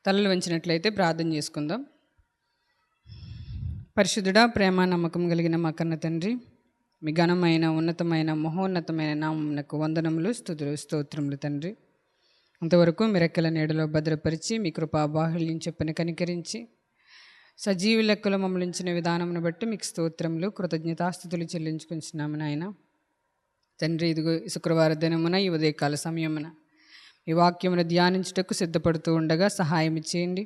తలలు వంచినట్లయితే ప్రార్థన చేసుకుందాం. పరిశుద్ధుడా, ప్రేమ నమ్మకం కలిగిన మా కన్న తండ్రి, మీ ఘనమైన ఉన్నతమైన మహోన్నతమైన నామమునకు వందనములు, స్తుతులు, స్తోత్రములు తండ్రి. అంతవరకు మిరెక్కల నీడలో భద్రపరిచి మీ కృపా బాహుళ్యం చెప్పని కనికరించి సజీవి లెక్కలో మమ్మల్ని ఉంచిన విధానమును బట్టి మీకు స్తోత్రములు, కృతజ్ఞతాస్తుతులు చెల్లించుకుంటున్నాము నాయన తండ్రి. ఇదిగో శుక్రవార దినమున ఈ ఉదయకాల సమయమున ఈ వాక్యమును ధ్యానించుటకు సిద్ధపడుతూ ఉండగా సహాయం చేయండి.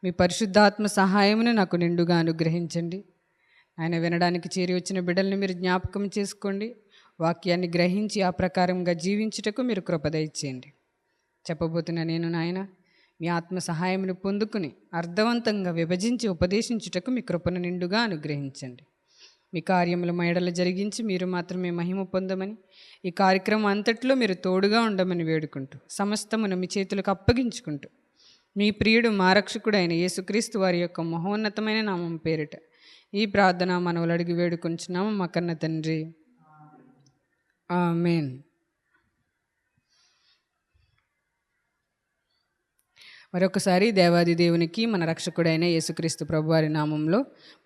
మీ పరిశుద్ధాత్మ సహాయమును నాకు నిండుగా అనుగ్రహించండి. ఆయన వినడానికి చేరి వచ్చిన బిడ్డల్ని మీరు జ్ఞాపకం చేసుకోండి. వాక్యాన్ని గ్రహించి ఆ ప్రకారంగా జీవించుటకు మీరు కృప దయచేయండి. చెప్పబోతున్న నేను నాయన మీ ఆత్మ సహాయమును పొందుకుని అర్థవంతంగా విభజించి ఉపదేశించుటకు మీ కృపను నిండుగా అనుగ్రహించండి. మీ కార్యముల మైడలు జరిగించి మీరు మాత్రమే మహిమ పొందమని, ఈ కార్యక్రమం అంతట్లో మీరు తోడుగా ఉండమని వేడుకుంటూ సమస్తమును మీ చేతులకు అప్పగించుకుంటూ మీ ప్రియుడు మా రక్షకుడైన యేసుక్రీస్తు వారి యొక్క మహోన్నతమైన నామం పేరిట ఈ ప్రార్థన మనవులు అడిగి వేడుకుంటున్నాము మా కన్న తండ్రి, ఆమేన్. మరొకసారి దేవాది దేవునికి మన రక్షకుడైన యేసుక్రీస్తు ప్రభువారి నామంలో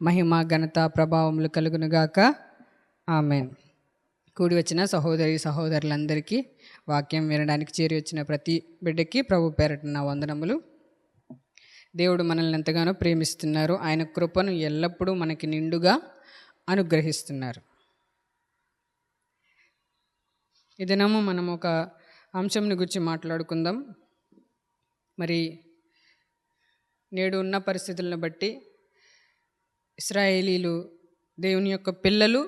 మహిమ ఘనత ప్రభావములు కలుగునుగాక, ఆమేన్. కూడి వచ్చిన సహోదరి సహోదరులందరికీ, వాక్యం వినడానికి చేరి వచ్చిన ప్రతి బిడ్డకి ప్రభు పేరట నా వందనములు. దేవుడు మనల్ని ఎంతగానో ప్రేమిస్తున్నారు. ఆయన కృపను ఎల్లప్పుడూ మనకి నిండుగా అనుగ్రహిస్తున్నారు. ఈ దినము మనం ఒక అంశంని గురించి మాట్లాడుకుందాం. మరి నేడు ఉన్న పరిస్థితులను బట్టి ఇశ్రాయేలీలు దేవుని యొక్క పిల్లలు,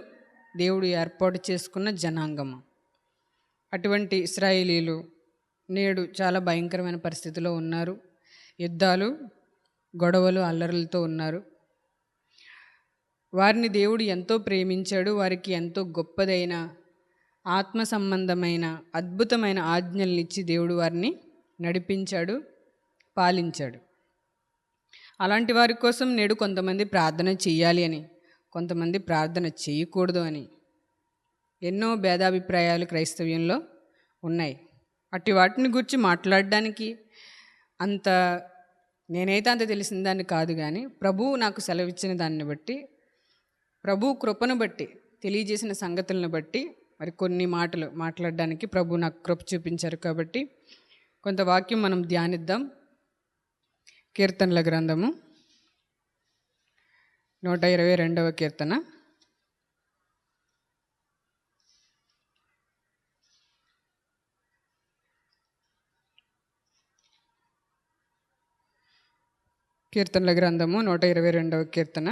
దేవుడు ఏర్పాటు చేసుకున్న జనాంగము. అటువంటి ఇశ్రాయేలీలు నేడు చాలా భయంకరమైన పరిస్థితిలో ఉన్నారు. యుద్ధాలు, గొడవలు, అల్లర్లతో ఉన్నారు. వారిని దేవుడు ఎంతో ప్రేమించాడు. వారికి ఎంతో గొప్పదైన ఆత్మ సంబంధమైన అద్భుతమైన ఆజ్ఞల్నిచ్చి దేవుడు వారిని నడిపించాడు, పాలించాడు. అలాంటి వారి కోసం నేడు కొంతమంది ప్రార్థన చేయాలి అని, కొంతమంది ప్రార్థన చేయకూడదు అని ఎన్నో భేదాభిప్రాయాలు క్రైస్తవ్యంలో ఉన్నాయి. అట్టి వాటిని గురించి మాట్లాడడానికి నేనైతే అంత తెలిసిన దాన్ని కాదు, కానీ ప్రభువు నాకు సెలవిచ్చిన దాన్ని బట్టి, ప్రభు కృపను బట్టి, తెలియజేసిన సంగతులను బట్టి మరి కొన్ని మాటలు మాట్లాడడానికి ప్రభు నాకు కృప చూపించారు. కాబట్టి కొంత వాక్యం మనం ధ్యానిద్దాం. కీర్తనల గ్రంథము 122వ కీర్తన. కీర్తనల గ్రంథము 122వ కీర్తన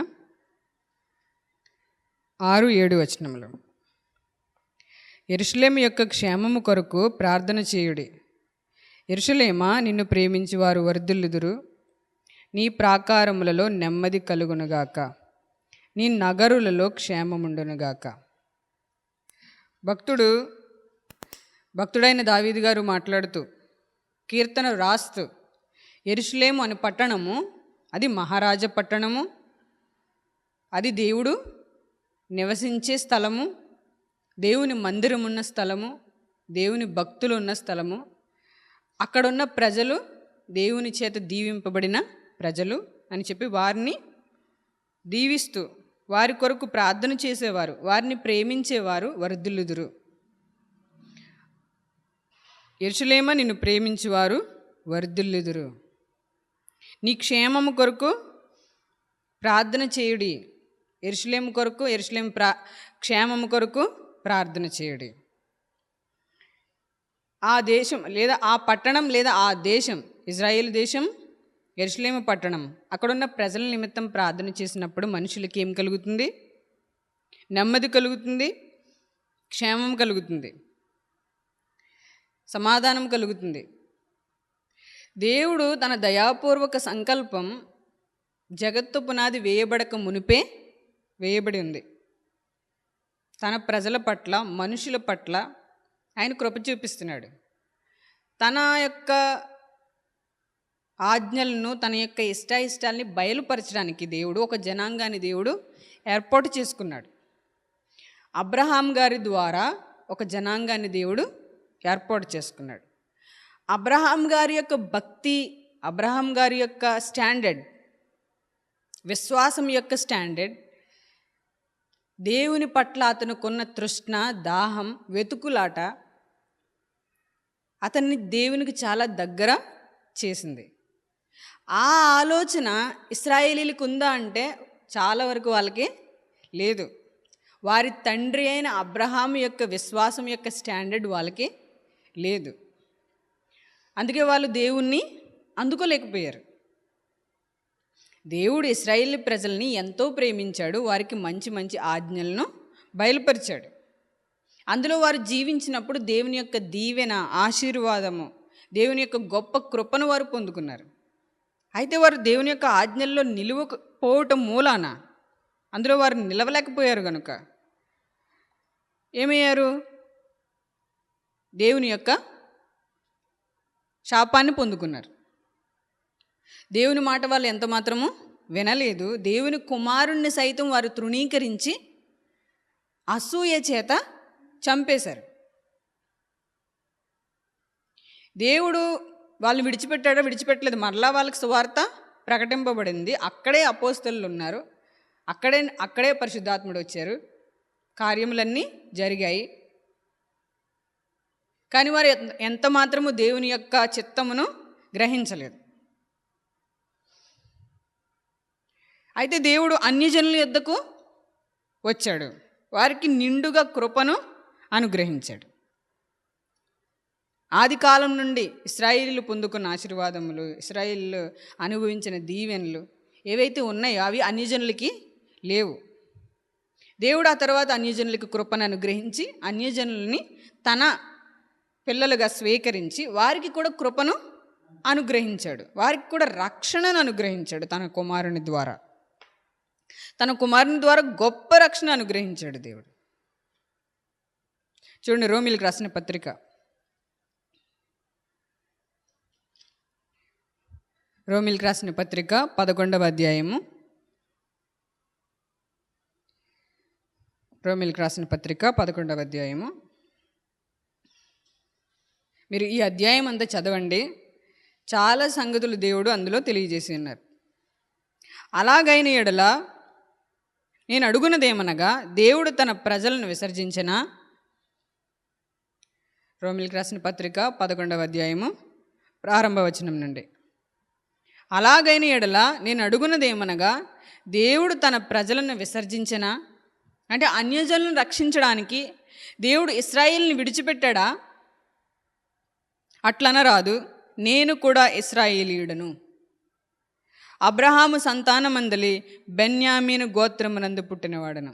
6-7 వచనములు. యెరూషలేము యొక్క క్షేమము కొరకు ప్రార్థన చేయుడి. యెరూషలేమా, నిన్ను ప్రేమించి వారు వర్ధిల్లుదురు. నీ ప్రాకారములలో నెమ్మది కలుగునుగాక, నీ నగరులలో క్షేమముండునుగాక. భక్తుడైన దావీదు గారు మాట్లాడుతూ, కీర్తన రాస్తూ, యెరూషలేము అనే పట్టణము అది మహారాజా పట్టణము, అది దేవుడు నివసించే స్థలము, దేవుని మందిరం ఉన్న స్థలము, దేవుని భక్తులు ఉన్న స్థలము. అక్కడున్న ప్రజలు దేవుని చేత దీవింపబడిన ప్రజలు అని చెప్పి వారిని దీవిస్తూ వారి కొరకు ప్రార్థన చేసేవారు, వారిని ప్రేమించేవారు వర్ధిల్లుదురు. యెరూషలేమా, నిన్ను ప్రేమించేవారు వర్ధిల్లుదురు. నీ క్షేమము కొరకు ప్రార్థన చేయుడి. యెరూషలేము కొరకు, యెరూషలేము క్షేమము కొరకు ప్రార్థన చేయుడి. ఆ దేశం లేదా ఆ పట్టణం లేదా ఆ దేశం, ఇజ్రాయేల్ దేశం, యెరూషలేము పట్టణం, అక్కడున్న ప్రజల నిమిత్తం ప్రార్థన చేసినప్పుడు మనుషులకి ఏం కలుగుతుంది? నెమ్మది కలుగుతుంది, క్షేమం కలుగుతుంది, సమాధానం కలుగుతుంది. దేవుడు తన దయాపూర్వక సంకల్పం జగత్తు పునాది వేయబడక మునిపే వేయబడి ఉంది. తన ప్రజల పట్ల, మనుషుల పట్ల ఆయన కృప చూపిస్తున్నాడు. తన యొక్క ఆజ్ఞలను, తన యొక్క ఇష్టాయిష్టాలని బయలుపరచడానికి దేవుడు ఒక జనాంగాన్ని దేవుడు ఏర్పాటు చేసుకున్నాడు. అబ్రహాం గారి ద్వారా ఒక జనాంగాన్ని దేవుడు ఏర్పాటు చేసుకున్నాడు. అబ్రహాం గారి యొక్క భక్తి అబ్రహాం గారి యొక్క స్టాండర్డ్, విశ్వాసం యొక్క స్టాండర్డ్, దేవుని పట్ల అతనుకున్న తృష్ణ, దాహం, వెతుకులాట అతన్ని దేవునికి చాలా దగ్గర చేసింది. ఆ ఆలోచన ఇశ్రాయేలీలకు ఉందా అంటే చాలా వరకు వాళ్ళకి లేదు. వారి తండ్రి అయిన అబ్రహాము యొక్క విశ్వాసం యొక్క స్టాండర్డ్ వాళ్ళకి లేదు. అందుకే వాళ్ళు దేవుణ్ణి అందుకోలేకపోయారు. దేవుడు ఇశ్రాయేలు ప్రజల్ని ఎంతో ప్రేమించాడు, వారికి మంచి మంచి ఆజ్ఞలను బయలుపరిచాడు. అందులో వారు జీవించినప్పుడు దేవుని యొక్క దీవెన, ఆశీర్వాదము, దేవుని యొక్క గొప్ప కృపను వారు పొందుకున్నారు. అయితే వారు దేవుని యొక్క ఆజ్ఞల్లో నిలువకపోవటం మూలాన, అందులో వారు నిలవలేకపోయారు కనుక ఏమయ్యారు? దేవుని యొక్క శాపాన్ని పొందుకున్నారు. దేవుని మాట వాళ్ళు ఎంత మాత్రము వినలేదు. దేవుని కుమారుణ్ణి సైతం వారు తృణీకరించి అసూయ చేత చంపేశారు. దేవుడు వాళ్ళని విడిచిపెట్టాడో విడిచిపెట్టలేదు, మరలా వాళ్ళకి సువార్త ప్రకటింపబడింది. అక్కడే అపోస్తలులు ఉన్నారు, అక్కడే పరిశుద్ధాత్ముడు వచ్చారు, కార్యములన్నీ జరిగాయి. కానీ వారు ఎంత మాత్రము దేవుని యొక్క చిత్తమును గ్రహించలేదు. అయితే దేవుడు అన్యజనుల యొద్దకు వచ్చాడు, వారికి నిండుగా కృపను అనుగ్రహించాడు. ఆది కాలం నుండి ఇశ్రాయేలీలు పొందుకున్న ఆశీర్వాదములు, ఇశ్రాయేలీలు అనుభవించిన దీవెనలు ఏవైతే ఉన్నాయో అవి అన్యజనులకి లేవు. దేవుడు ఆ తర్వాత అన్యజనులకి కృపను అనుగ్రహించి అన్యజనుల్ని తన పిల్లలుగా స్వీకరించి వారికి కూడా కృపను అనుగ్రహించాడు, వారికి కూడా రక్షణను అనుగ్రహించాడు. తన కుమారుని ద్వారా గొప్ప రక్షణ అనుగ్రహించాడు దేవుడు. చూడండి, రోమీయులకు రాసిన పత్రిక 11వ అధ్యాయము. రోమీయులకు రాసిన పత్రిక 11వ అధ్యాయము. మీరు ఈ అధ్యాయం అంతా చదవండి, చాలా సంగతులు దేవుడు అందులో తెలియజేసి ఉన్నారు. అలాగైన ఎడల నేను అడుగునదేమనగా, దేవుడు తన ప్రజలను విసర్జించిన, రోమీయులకు రాసిన పత్రిక 11వ అధ్యాయము ప్రారంభ వచనం నుండి. అలాగైన ఎడల నేను అడుగునదేమనగా, దేవుడు తన ప్రజలను విసర్జించిన అంటే అన్యజనులను రక్షించడానికి దేవుడు ఇశ్రాయేలుని విడిచిపెట్టాడా? అట్లనరాదు, నేను కూడా ఇశ్రాయేలీయుడను, అబ్రహాము సంతానమందలి బెన్యామీను గోత్రమునందు పుట్టినవాడను.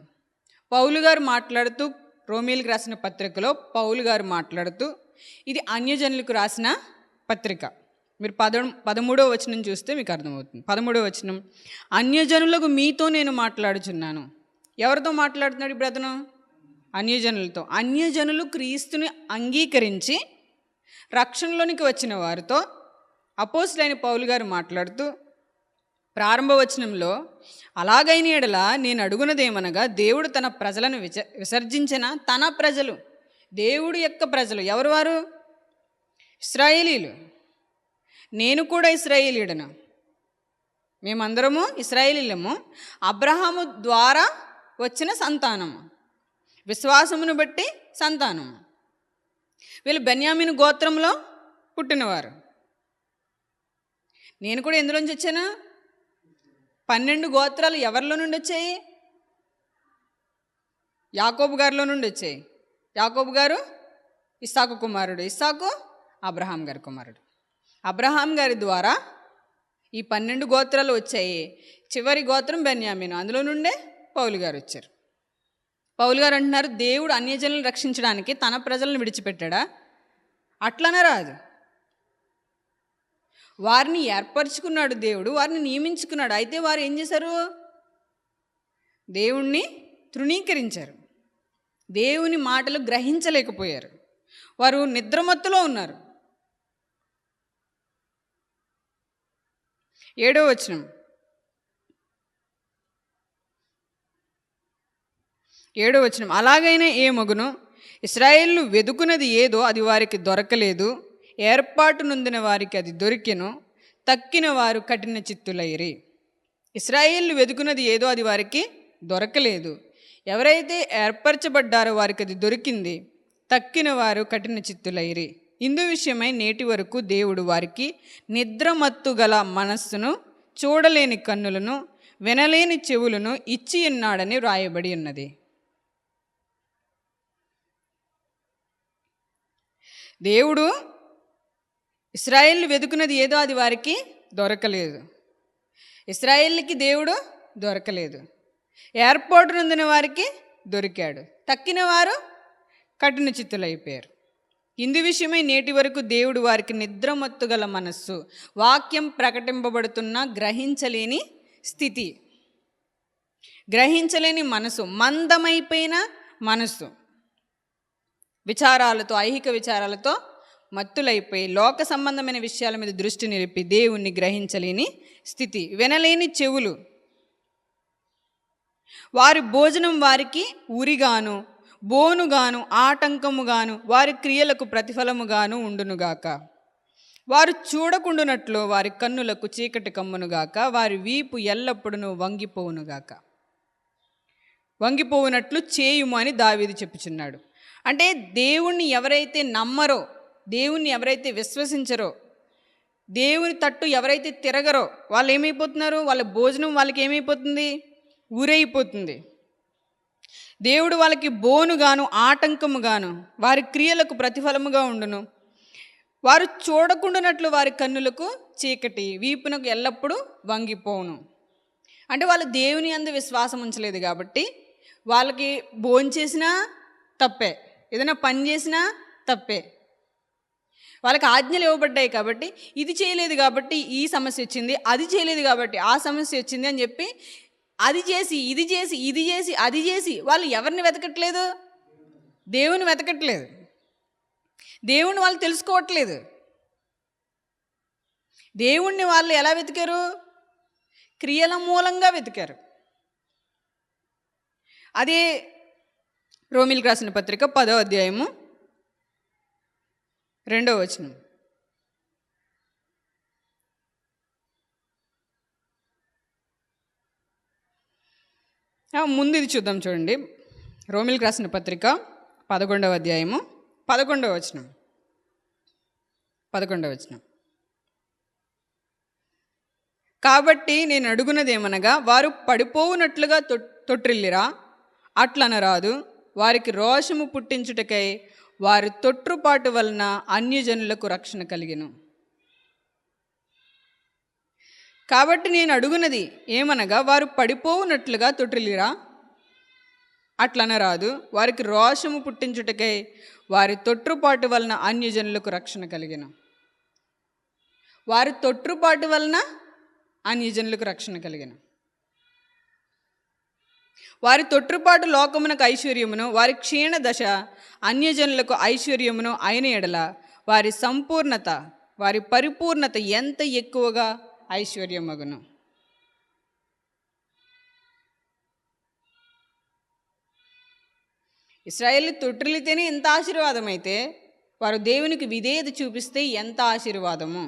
పౌలు గారు మాట్లాడుతూ, రోమీయులకు రాసిన పత్రికలో పౌలు గారు మాట్లాడుతూ, ఇది అన్యజనులకు రాసిన పత్రిక. మీరు 13వ వచనం చూస్తే మీకు అర్థమవుతుంది. 13వ వచనం, అన్యజనులకు మీతో నేను మాట్లాడుచున్నాను. ఎవరితో మాట్లాడుతున్నాడు ఇప్పుడు అతను? అన్యజనులతో. అన్యజనులు క్రీస్తుని అంగీకరించి రక్షణలోనికి వచ్చిన వారితో అపోస్తలుడైన పౌలు గారు మాట్లాడుతూ ప్రారంభ వచనంలో, అలాగైన ఎడల నేను అడుగునదేమనగా, దేవుడు తన ప్రజలను విసర్జించిన తన ప్రజలు, దేవుడు యొక్క ప్రజలు ఎవరు? వారు ఇశ్రాయేలీలు. నేను కూడా ఇశ్రాయేలీయుడను, మేమందరము ఇశ్రాయేలీలము, అబ్రహాము ద్వారా వచ్చిన సంతానము, విశ్వాసమును బట్టి సంతానము. వీళ్ళు బెన్యామీను గోత్రంలో పుట్టినవారు. నేను కూడా ఎందులోంచి వచ్చాను? 12 గోత్రాలు ఎవరిలో నుండి వచ్చాయి? యాకోబు గారిలో నుండి వచ్చాయి. యాకోబు గారు ఇస్సాకు కుమారుడు, ఇస్సాకు అబ్రహాం గారి కుమారుడు. అబ్రహాం గారి ద్వారా ఈ 12 గోత్రాలు వచ్చాయి. చివరి గోత్రం బెన్యామీను, అందులో నుండే పౌలు గారు వచ్చారు. పౌలు గారు అంటున్నారు, దేవుడు అన్యజనులను రక్షించడానికి తన ప్రజలను విడిచిపెట్టాడా? అట్లనే రాదు. వారిని ఏర్పరచుకున్నాడు దేవుడు, వారిని నియమించుకున్నాడు. అయితే వారు ఏం చేశారు? దేవుణ్ణి తృణీకరించారు, దేవుని మాటలు గ్రహించలేకపోయారు, వారు నిద్రమత్తులో ఉన్నారు. 7వ వచనం, 7వ వచనం, అలాగైనా ఏమగును, ఇశ్రాయేలు వెదుకున్నది ఏదో అది వారికి దొరకలేదు, ఏర్పాటు నొందిన వారికి అది దొరికెను, తక్కిన వారు కఠిన చిత్తులైరి. ఇశ్రాయేలు వెతుకున్నది ఏదో అది వారికి దొరకలేదు. ఎవరైతే ఏర్పరచబడ్డారో వారికి అది దొరికింది. తక్కిన వారు కఠిన చిత్తులైరి. ఇందు విషయమై నేటి వరకు దేవుడు వారికి నిద్రమత్తు గల మనస్సును, చూడలేని కన్నులను, వినలేని చెవులను ఇచ్చి ఉన్నాడని వ్రాయబడి ఉన్నది. దేవుడు ఇశ్రాయేలు వెతుకున్నది ఏదో అది వారికి దొరకలేదు. ఇశ్రాయేలుకి దేవుడు దొరకలేదు. ఏర్పాటు నొందిన వారికి దొరికాడు. తక్కిన వారు కఠిన చిత్తులైపోయారు. ఇందు విషయమై నేటి వరకు దేవుడు వారికి నిద్రమత్తు గల మనస్సు, వాక్యం ప్రకటింపబడుతున్న గ్రహించలేని స్థితి, గ్రహించలేని మనసు, మందమైపోయిన మనస్సు, విచారాలతో, ఐహిక విచారాలతో మత్తులైపోయి లోక సంబంధమైన విషయాల మీద దృష్టి నిలిపి దేవుణ్ణి గ్రహించలేని స్థితి, వినలేని చెవులు. వారి భోజనం వారికి ఉరిగాను, బోనుగాను, ఆటంకముగాను, వారి క్రియలకు ప్రతిఫలముగాను ఉండునుగాక. వారు చూడకుండునట్లు వారి కన్నులకు చీకటి కమ్మునుగాక. వారి వీపు ఎల్లప్పుడూ వంగిపోవునుగాక. వంగిపోవునట్లు చేయుము అని దావీదు చెప్పుచున్నాడు. అంటే దేవుణ్ణి ఎవరైతే నమ్మరో, దేవుణ్ణి ఎవరైతే విశ్వసించరో, దేవుని తట్టు ఎవరైతే తిరగరో వాళ్ళు ఏమైపోతున్నారు? వాళ్ళ భోజనం వాళ్ళకి ఏమైపోతుంది? ఊరైపోతుంది. దేవుడు వాళ్ళకి బోనుగాను, ఆటంకముగాను, వారి క్రియలకు ప్రతిఫలముగా ఉండును. వారు చూడకుండానట్లు వారి కన్నులకు చీకటి, వీపునకు ఎల్లప్పుడూ వంగిపోవును. అంటే వాళ్ళు దేవుని యందు విశ్వాసం ఉంచలేదు కాబట్టి వాళ్ళకి భోంచేసినా తప్పే, ఏదైనా పని చేసినా తప్పే. వాళ్ళకి ఆజ్ఞలు ఇవ్వబడ్డాయి కాబట్టి ఇది చేయలేదు కాబట్టి ఈ సమస్య వచ్చింది, అది చేయలేదు కాబట్టి ఆ సమస్య వచ్చింది అని చెప్పి అది చేసి ఇది చేసి ఇది చేసి అది చేసి వాళ్ళు ఎవరిని వెతకట్లేదు? దేవుని వెతకట్లేదు. దేవుణ్ణి వాళ్ళు తెలుసుకోవట్లేదు. దేవుణ్ణి వాళ్ళు ఎలా వెతికారు? క్రియల మూలంగా వెతికారు. అదే రోమీయులకు రాసిన పత్రిక 10వ అధ్యాయము 2వ వచనం. ముందు ఇది చూద్దాం, చూడండి. రోమీయులకు రాసిన పత్రిక 11వ అధ్యాయము 11వ వచనం. 11వ వచనం. కాబట్టి నేను అడుగునదేమనగా, వారు పడిపోవునట్లుగా తొట్టిల్లిరా, అట్లనరాదు. వారికి రోషము పుట్టించుటకై వారి తొట్రుపాటు వలన అన్యజనులకు రక్షణ కలిగెను. కాబట్టి నేను అడుగునది ఏమనగా, వారు పడిపోవునట్లుగా తొట్టిల్లిరా, అట్లనరాదు. వారికి రోషము పుట్టించుటకై వారి తొట్రుపాటు వలన అన్యజనులకు రక్షణ కలిగెను. వారి తొట్రుపాటు వలన అన్యజనులకు రక్షణ కలిగెను. వారి తొట్రుపాటు లోకమునకు ఐశ్వర్యమును, వారి క్షీణ దశ అన్యజనులకు ఐశ్వర్యమును అయిన ఎడల వారి సంపూర్ణత, వారి పరిపూర్ణత ఎంత ఎక్కువగా ఐశ్వర్యమగును. ఇశ్రాయేలు తొట్టిల్లితేనే ఎంత ఆశీర్వాదం అయితే, వారు దేవునికి విధేయత చూపిస్తే ఎంత ఆశీర్వాదము.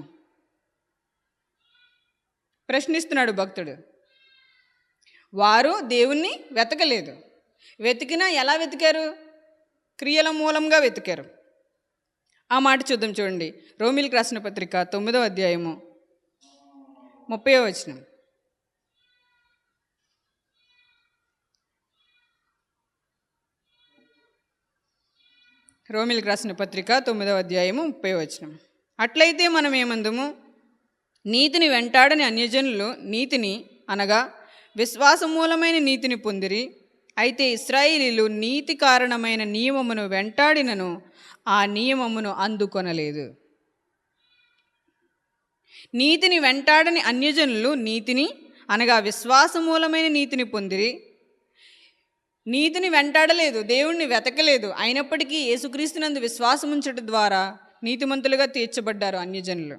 ప్రశ్నిస్తున్నాడు భక్తుడు. వారు దేవుణ్ణి వెతకలేదు. వెతికినా ఎలా వెతికారు? క్రియల మూలంగా వెతికారు. ఆ మాట చూద్దాం, చూడండి. రోమీయులకు రాసిన పత్రిక 9వ అధ్యాయము 30వ వచనం. రోమీయులకు రాసిన పత్రిక 9వ అధ్యాయము 30వ వచనం. అట్లయితే మనం ఏమందుము? నీతిని వెంటాడని అన్యజనులు నీతిని అనగా విశ్వాసమూలమైన నీతిని పొందిరి. అయితే ఇశ్రాయేలీయులు నీతి కారణమైన నియమమును వెంటాడినను ఆ నియమమును అందుకొనలేదు. నీతిని వెంటాడని అన్యజనులు నీతిని అనగా విశ్వాసమూలమైన నీతిని పొందిరి. నీతిని వెంటాడలేదు, దేవుణ్ణి వెతకలేదు. అయినప్పటికీ యేసుక్రీస్తునందు విశ్వాసం ఉంచడం ద్వారా నీతిమంతులుగా తీర్చబడ్డారు అన్యజనులు.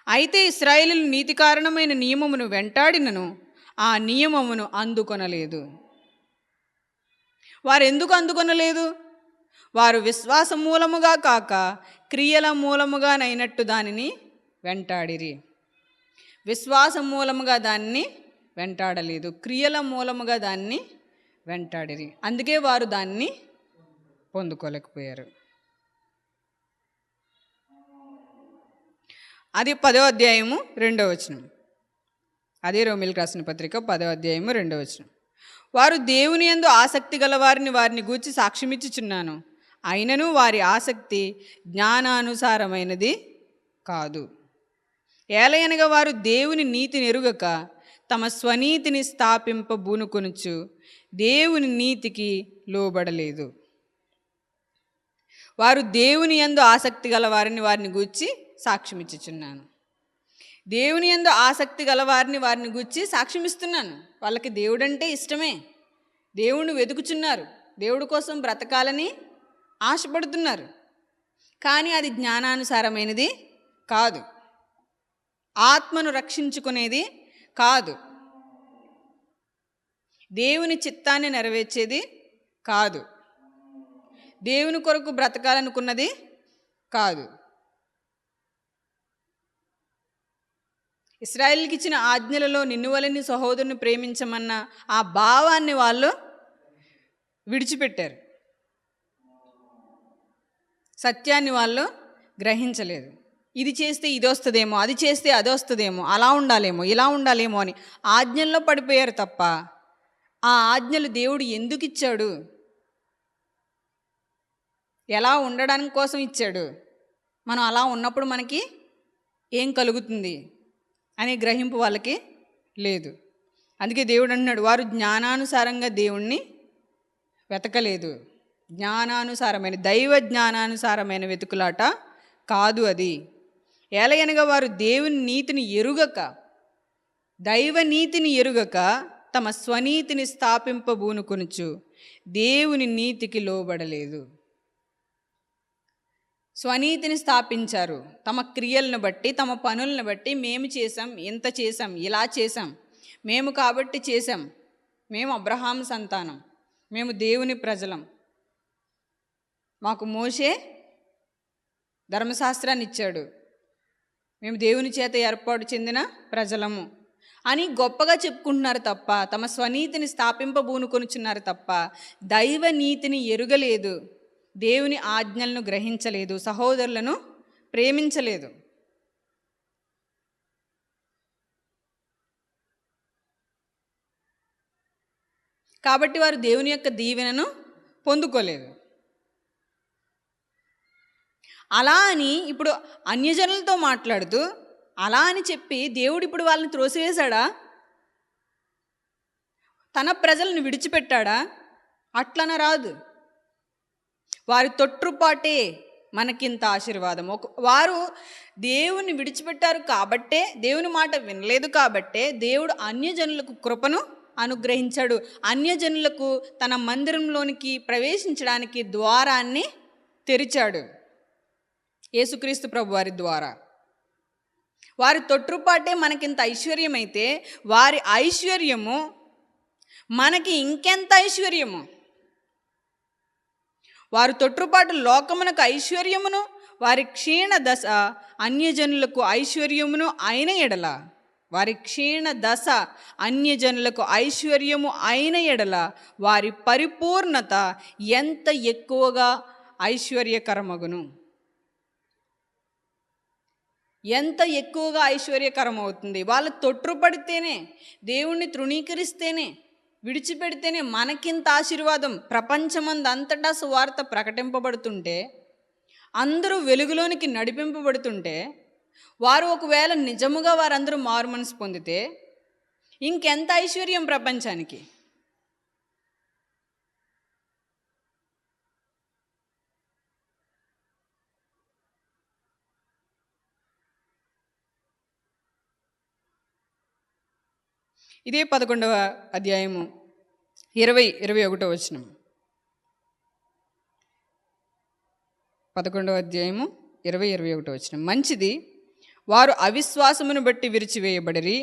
అయితే ఇశ్రాయేలీయులు నీతి కారణమైన నియమమును వెంటాడినను ఆ నియమమును అందుకొనలేదు. వారు ఎందుకు అందుకొనలేదు? వారు విశ్వాస మూలముగా కాక క్రియల మూలముగానైనట్టు దానిని వెంటాడిరి. విశ్వాస మూలముగా దాన్ని వెంటాడలేదు, క్రియల మూలముగా దాన్ని వెంటాడిరి. అందుకే వారు దాన్ని పొందుకోలేకపోయారు. అది 10వ అధ్యాయము 2వ వచనం. అదే రోమీయులకు రాసిన పత్రిక 10వ అధ్యాయము 2వ వచనం. వారు దేవుని యందు ఆసక్తి గల వారిని గూర్చి సాక్ష్యమిచ్చుచున్నాను, అయినను వారి ఆసక్తి జ్ఞానానుసారమైనది కాదు. ఏలయనగా వారు దేవుని నీతిని ఎరుగక తమ స్వనీతిని స్థాపింపబూనుకొనుచు దేవుని నీతికి లోబడలేదు. వారు దేవుని యందు ఆసక్తి గల వారిని గూర్చి సాక్ష్యమిచ్చుచున్నాను. దేవుని యందు ఆసక్తి గల వారిని గూర్చి సాక్ష్యమిస్తున్నాను. వాళ్ళకి దేవుడంటే ఇష్టమే, దేవుణ్ణి వెతుకుచున్నారు, దేవుడి కోసం బ్రతకాలని ఆశపడుతున్నారు. కానీ అది జ్ఞానానుసారమైనది కాదు, ఆత్మను రక్షించుకునేది కాదు, దేవుని చిత్తాన్ని నెరవేర్చేది కాదు, దేవుని కొరకు బ్రతకాలనుకున్నది కాదు. ఇశ్రాయేలుకి ఇచ్చిన ఆజ్ఞలలో నిన్ను వలె నీ సహోదరుని ప్రేమించమన్న ఆ భావాన్ని వాళ్ళు విడిచిపెట్టారు. సత్యాన్ని వాళ్ళు గ్రహించలేదు. ఇది చేస్తే ఇది వస్తుందేమో, అది చేస్తే అది వస్తుందేమో, అలా ఉండాలేమో, ఇలా ఉండాలేమో అని ఆజ్ఞల్లో పడిపోయారు తప్ప ఆ ఆజ్ఞలు దేవుడు ఎందుకు ఇచ్చాడు, ఎలా ఉండడానికి కోసం ఇచ్చాడు, మనం అలా ఉన్నప్పుడు మనకి ఏం కలుగుతుంది అనే గ్రహింపు వాళ్ళకి లేదు. అందుకే దేవుడు అన్నాడు, వారు జ్ఞానానుసారంగా దేవుణ్ణి వెతకలేదు. జ్ఞానానుసారమైన, దైవ జ్ఞానానుసారమైన వెతుకులాట కాదు అది. ఏలయనగా వారు దేవుని నీతిని ఎరుగక, దైవ నీతిని ఎరుగక తమ స్వనీతిని స్థాపింపబూనుకొనుచు దేవుని నీతికి లోబడలేదు. స్వనీతిని స్థాపించారు. తమ క్రియలను బట్టి, తమ పనులను బట్టి, మేము చేసాం, ఇంత చేసాం, ఇలా చేసాం, మేము కాబట్టి చేసాం, మేము అబ్రహాం సంతానం, మేము దేవుని ప్రజలం, మాకు మోషే ధర్మశాస్త్రాన్ని ఇచ్చాడు, మేము దేవుని చేత ఏర్పాటు చెందిన ప్రజలము అని గొప్పగా చెప్పుకుంటున్నారు తప్ప, తమ స్వనీతిని స్థాపింపబూనుకొనుచున్నారు తప్ప దైవ నీతిని ఎరుగలేదు, దేవుని ఆజ్ఞలను గ్రహించలేదు, సహోదరులను ప్రేమించలేదు. కాబట్టి వారు దేవుని యొక్క దీవెనను పొందుకోలేదు. అలా అని ఇప్పుడు అన్యజనులతో మాట్లాడుతూ అలా అని చెప్పి దేవుడు ఇప్పుడు వాళ్ళని త్రోసివేశాడా, తన ప్రజలను విడిచిపెట్టాడా? అట్లన రాదు. వారి తొట్టుపాటే మనకింత ఆశీర్వాదం. వారు దేవుని విడిచిపెట్టారు కాబట్టే, దేవుని మాట వినలేదు కాబట్టే దేవుడు అన్యజనులకు కృపను అనుగ్రహించాడు. అన్యజనులకు తన మందిరంలోనికి ప్రవేశించడానికి ద్వారాన్ని తెరిచాడు, యేసుక్రీస్తు ప్రభు వారి ద్వారా. వారి తొట్టుపాటే మనకింత ఐశ్వర్యమైతే వారి ఐశ్వర్యము మనకి ఇంకెంత ఐశ్వర్యము. వారు తొట్టుపాటు లోకమునకు ఐశ్వర్యమును, వారి క్షీణ దశ అన్యజనులకు ఐశ్వర్యమును అయిన ఎడల, వారి క్షీణ దశ అన్యజనులకు ఐశ్వర్యము అయిన ఎడల వారి పరిపూర్ణత ఎంత ఎక్కువగా ఐశ్వర్యకరమగును, ఎంత ఎక్కువగా ఐశ్వర్యకరం అవుతుంది. వాళ్ళు తొట్టుపడితేనే, దేవుణ్ణి తృణీకరిస్తేనే, విడిచిపెడితేనే మనకింత ఆశీర్వాదం. ప్రపంచమందంతటా సువార్త ప్రకటింపబడుతుంటే, అందరూ వెలుగులోనికి నడిపింపబడుతుంటే, వారు ఒకవేళ నిజముగా వారందరూ మారు మనసు పొందితే ఇంకెంత ఐశ్వర్యం ప్రపంచానికి. ఇదే 11వ అధ్యాయము 20-21 వచనం. 11వ అధ్యాయము 20-21 వచనం. మంచిది, వారు అవిశ్వాసమును బట్టి విరిచివేయబడిరి,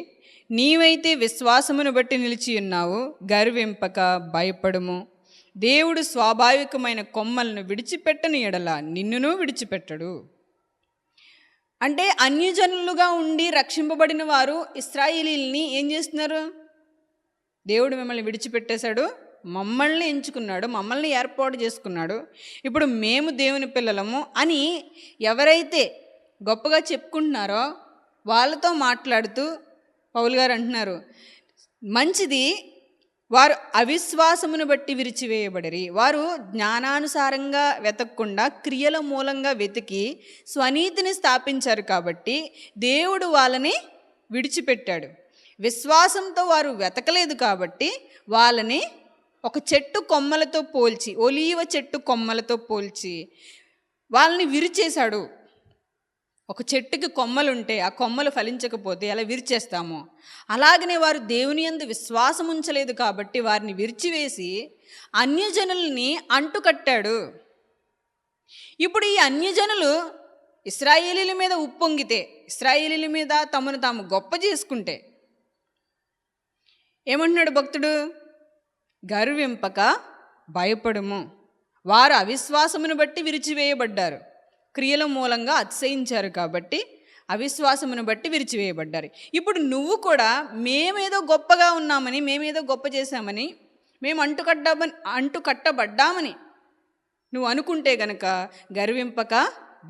నీవైతే విశ్వాసమును బట్టి నిలిచి ఉన్నావు. గర్వింపక భయపడుము, దేవుడు స్వాభావికమైన కొమ్మలను విడిచిపెట్టని ఎడల నిన్నును విడిచిపెట్టడు. అంటే అన్యజనులుగా ఉండి రక్షింపబడిన వారు ఇశ్రాయేలీయుల్ని ఏం చేస్తున్నారు? దేవుడు మిమ్మల్ని విడిచిపెట్టేశాడు, మమ్మల్ని ఎంచుకున్నాడు, మమ్మల్ని ఏర్పాటు చేసుకున్నాడు, ఇప్పుడు మేము దేవుని పిల్లలము అని ఎవరైతే గొప్పగా చెప్పుకుంటున్నారో వాళ్ళతో మాట్లాడుతూ పౌలు గారు అంటున్నారు, మంచిది, వారు అవిశ్వాసమును బట్టి విరిచివేయబడిరి. వారు జ్ఞానానుసారంగా వెతకకుండా క్రియల మూలంగా వెతికి స్వనీతిని స్థాపించారు కాబట్టి దేవుడు వాళ్ళని విడిచిపెట్టాడు. విశ్వాసంతో వారు వెతకలేదు కాబట్టి వాళ్ళని ఒక చెట్టు కొమ్మలతో పోల్చి, ఒలీవ చెట్టు కొమ్మలతో పోల్చి వాళ్ళని విరిచేశాడు. ఒక చెట్టుకి కొమ్మలుంటే ఆ కొమ్మలు ఫలించకపోతే ఎలా విరిచేస్తామో అలాగనే వారు దేవుని యందు విశ్వాసం ఉంచలేదు కాబట్టి వారిని విరిచివేసి అన్యజనుల్ని అంటుకట్టాడు. ఇప్పుడు ఈ అన్యజనులు ఇశ్రాయేలీల మీద ఉప్పొంగితే, ఇశ్రాయేలీల మీద తమను తాము గొప్ప చేసుకుంటే ఏమంటున్నాడు భక్తుడు? గర్వింపక భయపడుము. వారు అవిశ్వాసమును బట్టి విరిచివేయబడ్డారు, క్రియల మూలంగా అతిశయించారు కాబట్టి అవిశ్వాసమును బట్టి విరిచివేయబడ్డారు. ఇప్పుడు నువ్వు కూడా మేమేదో గొప్పగా ఉన్నామని, మేమేదో గొప్ప చేశామని, మేము అంటుకట్టబడ్డామని నువ్వు అనుకుంటే గనక గర్వింపక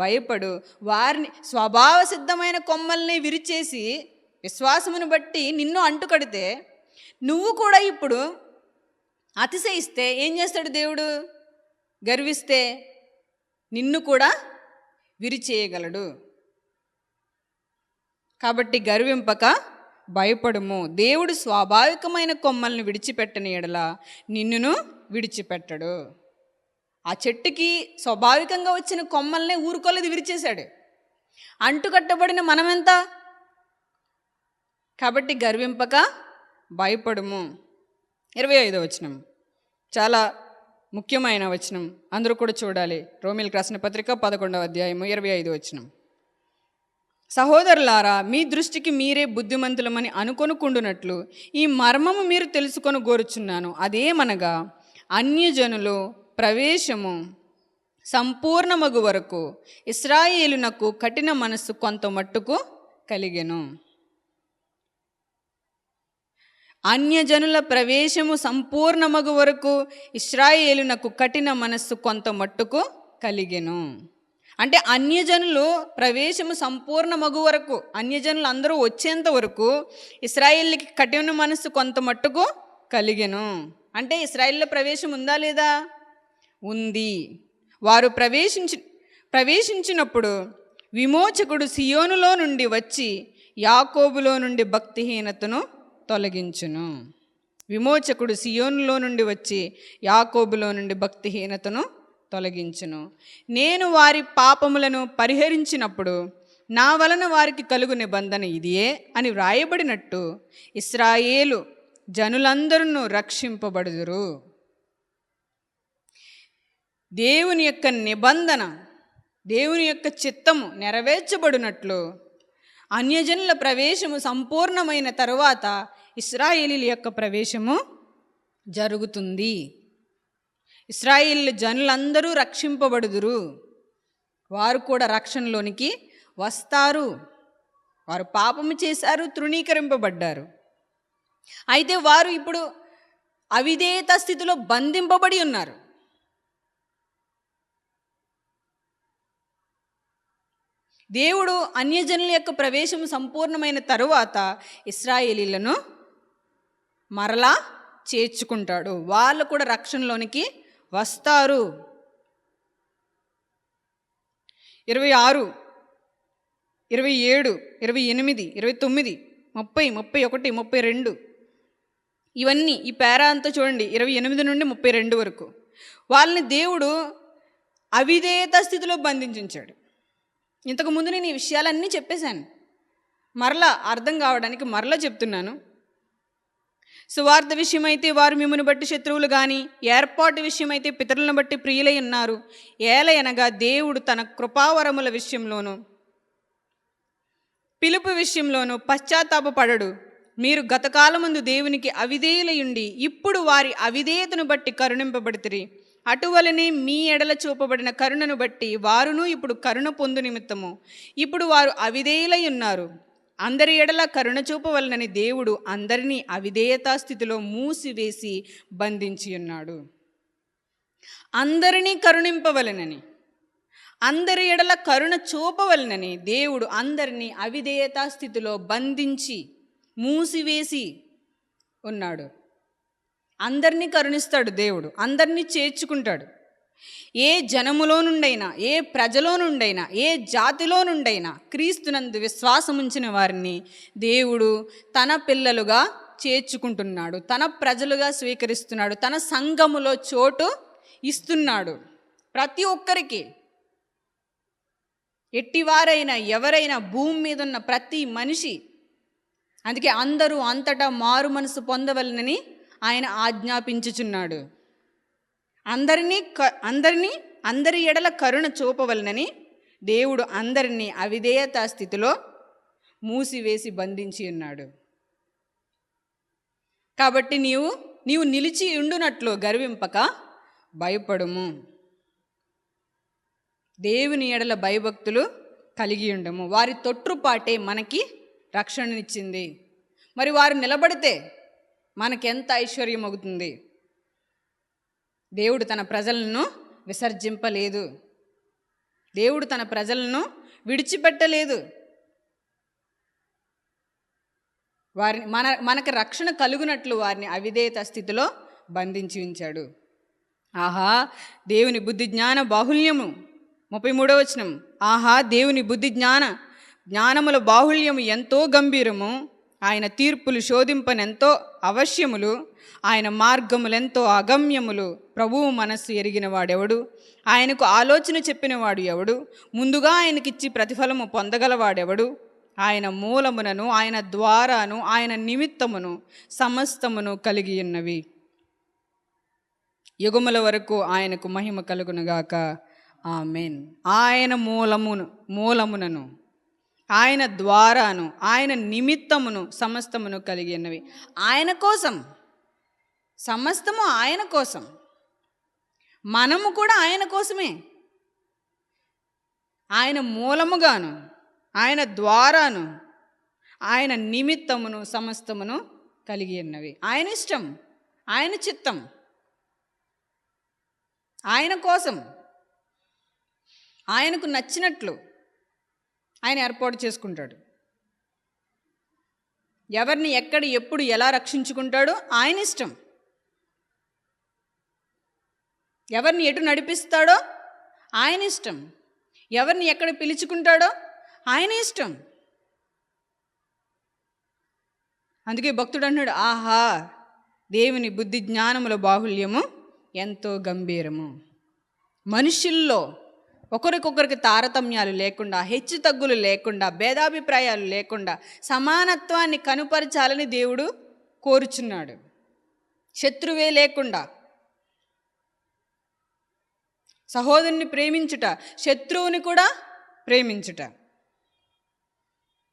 భయపడు. వారిని స్వభావ సిద్ధమైన కొమ్మల్ని విరిచేసి విశ్వాసమును బట్టి నిన్ను అంటుకడితే నువ్వు కూడా ఇప్పుడు అతిశయిస్తే ఏం చేస్తాడు దేవుడు? గర్విస్తే నిన్ను కూడా విరిచేయగలడు. కాబట్టి గర్వింపక భయపడుము. దేవుడు స్వాభావికమైన కొమ్మల్ని విడిచిపెట్టని ఎడల నిన్నును విడిచిపెట్టడు. ఆ చెట్టుకి స్వాభావికంగా వచ్చిన కొమ్మల్నే ఊరుకోలేదు, విరిచేశాడు. అంటుకట్టబడిన మనమెంత? కాబట్టి గర్వింపక భయపడుము. 25వ వచనం చాలా ముఖ్యమైన వచనం, అందరూ కూడా చూడాలి. రోమీయులకు రాసిన పత్రిక 11వ అధ్యాయము 25వ వచనం. సహోదరులారా, మీ దృష్టికి మీరే బుద్ధిమంతులమని అనుకొనుకుండునట్లు ఈ మర్మము మీరు తెలుసుకొని కోరుచున్నాను. అదేమనగా అన్యజనులు ప్రవేశము సంపూర్ణమగు వరకు ఇశ్రాయేలునకు కఠిన మనస్సు కొంత మట్టుకు కలిగెను. అన్యజనుల ప్రవేశము సంపూర్ణమగు వరకు ఇశ్రాయేలునకు కఠిన మనస్సు కొంత మట్టుకు కలిగెను. అంటే అన్యజనులు ప్రవేశము సంపూర్ణమగు వరకు, అన్యజనులు అందరూ వచ్చేంత వరకు ఇశ్రాయేలుకి కఠిన మనస్సు కొంత మట్టుకు కలిగెను. అంటే ఇశ్రాయేలులో ప్రవేశం ఉందా లేదా? ఉంది. వారు ప్రవేశించినప్పుడు విమోచకుడు సియోనులో నుండి వచ్చి యాకోబులో నుండి భక్తిహీనతను తొలగించును. విమోచకుడు సియోనులో నుండి వచ్చి యాకోబులో నుండి భక్తిహీనతను తొలగించును. నేను వారి పాపములను పరిహరించినప్పుడు నా వలన వారికి కలుగు నిబంధన ఇదియే అని వ్రాయబడినట్టు ఇశ్రాయేలు జనులందరూ రక్షింపబడుదురు. దేవుని యొక్క నిబంధన, దేవుని యొక్క చిత్తము నెరవేర్చబడినట్లు అన్యజనుల ప్రవేశము సంపూర్ణమైన తరువాత ఇశ్రాయేలీల యొక్క ప్రవేశము జరుగుతుంది. ఇశ్రాయేలు జనులందరూ రక్షింపబడుదురు. వారు కూడా రక్షణలోనికి వస్తారు. వారు పాపము చేశారు, తృణీకరింపబడ్డారు. అయితే వారు ఇప్పుడు అవిధేయత స్థితిలో బంధింపబడి ఉన్నారు. దేవుడు అన్యజనుల యొక్క ప్రవేశం సంపూర్ణమైన తరువాత ఇశ్రాయేలీలను మరలా చేర్చుకుంటాడు. వాళ్ళు కూడా రక్షణలోనికి వస్తారు. 26, 27, 28, 29, 30, 31, 32 ఇవన్నీ ఈ పేరా అంతా చూడండి. 28 నుండి 32 వరకు వాళ్ళని దేవుడు అవిధేయత స్థితిలో బంధించాడు. ఇంతకుముందు నేను ఈ విషయాలన్నీ చెప్పేశాను, మరలా అర్థం కావడానికి మరలా చెప్తున్నాను. సువార్త విషయమైతే వారు మిమ్మును బట్టి శత్రువులు కానీ, ఏర్పాటు విషయమైతే పితరులను బట్టి ప్రియులై ఉన్నారు. ఏలయనగా దేవుడు తన కృపావరముల విషయంలోనూ పిలుపు విషయంలోనూ పశ్చాత్తాపపడడు. మీరు గతకాలమందు దేవునికి అవిధేయులయుండి ఇప్పుడు వారి అవిధేయతను బట్టి కరుణింపబడితిరి. అటువలనే మీ ఎడల చూపబడిన కరుణను బట్టి వారును ఇప్పుడు కరుణ పొందు నిమిత్తము ఇప్పుడు వారు అవిధేయులై ఉన్నారు. అందరి ఎడల కరుణ చూపవలనని దేవుడు అందరినీ అవిధేయతా స్థితిలో మూసివేసి బంధించి ఉన్నాడు. అందరినీ కరుణింపవలనని, అందరి ఎడల కరుణ చూపవలనని దేవుడు అందరినీ అవిధేయతా స్థితిలో బంధించి మూసివేసి ఉన్నాడు. అందరినీ కరుణిస్తాడు దేవుడు, అందరినీ చేర్చుకుంటాడు. ఏ జనములో నుండైనా, ఏ ప్రజలో నుండైనా, ఏ జాతిలో నుండైనా క్రీస్తునందు విశ్వాసముంచిన వారిని దేవుడు తన పిల్లలుగా చేర్చుకుంటున్నాడు, తన ప్రజలుగా స్వీకరిస్తున్నాడు, తన సంఘములో చోటు ఇస్తున్నాడు. ప్రతి ఒక్కరికి, ఎట్టివారైనా ఎవరైనా, భూమి మీద ఉన్న ప్రతి మనిషి. అందుకే అందరూ అంతటా మారు మనసు పొందవలనని ఆయన ఆజ్ఞాపించుచున్నాడు. అందరి ఎడల కరుణ చూపవలనని దేవుడు అందరినీ అవిధేయతా స్థితిలో మూసివేసి బంధించి ఉన్నాడు. కాబట్టి నీవు నిలిచి ఉండునట్లు గర్వింపక భయపడుము. దేవుని ఎడల భయభక్తులు కలిగి ఉండము. వారి తొట్టుపాటే మనకి రక్షణనిచ్చింది. మరి వారు నిలబడితే మనకెంత ఐశ్వర్యం అవుతుంది. దేవుడు తన ప్రజలను విసర్జింపలేదు, దేవుడు తన ప్రజలను విడిచిపెట్టలేదు. వారిని మనకు రక్షణ కలుగునట్లు వారిని అవిధేయత స్థితిలో బంధించి ఉంచాడు. ఆహా దేవుని బుద్ధి జ్ఞాన బాహుల్యము. 33వ వచనం. ఆహా దేవుని బుద్ధి జ్ఞానముల బాహుల్యము ఎంతో గంభీరము. ఆయన తీర్పులు శోధింపనెంతో అవశ్యములు. ఆయన మార్గములెంతో అగమ్యములు. ప్రభువు మనస్సు ఎరిగిన వాడెవడు? ఆయనకు ఆలోచన చెప్పినవాడు ఎవడు? ముందుగా ఆయనకిచ్చి ప్రతిఫలము పొందగలవాడెవడు? ఆయన మూలమునను, ఆయన ద్వారాను, ఆయన నిమిత్తమును సమస్తమును కలిగి ఉన్నవి. యుగముల వరకు ఆయనకు మహిమ కలుగునుగాక. ఆమేన్. ఆయన మూలమునను, ఆయన ద్వారాను, ఆయన నిమిత్తమును సమస్తమును కలిగి ఉన్నవి. ఆయన కోసం, సమస్తము ఆయన కోసం, మనము కూడా ఆయన కోసమే. ఆయన మూలముగాను, ఆయన ద్వారాను, ఆయన నిమిత్తమును సమస్తమును కలిగి ఉన్నవి. ఆయన ఇష్టం, ఆయన చిత్తం, ఆయన కోసం, ఆయనకు నచ్చినట్లు ఆయన ఏర్పాటు చేసుకుంటాడు. ఎవరిని ఎక్కడ ఎప్పుడు ఎలా రక్షించుకుంటాడో ఆయన ఇష్టం. ఎవరిని ఎటు నడిపిస్తాడో ఆయన ఇష్టం. ఎవరిని ఎక్కడ పిలుచుకుంటాడో ఆయన ఇష్టం. అందుకే భక్తుడు అన్నాడు, ఆహా దేవుని బుద్ధి జ్ఞానముల బాహుల్యము ఎంతో గంభీరము. మనుషుల్లో ఒకరికొకరికి తారతమ్యాలు లేకుండా, హెచ్చు తగ్గులు లేకుండా, భేదాభిప్రాయాలు లేకుండా సమానత్వాన్ని కనుపరచాలని దేవుడు కోరుచున్నాడు. శత్రువే లేకుండా సహోదరుని ప్రేమించుట, శత్రువుని కూడా ప్రేమించుట,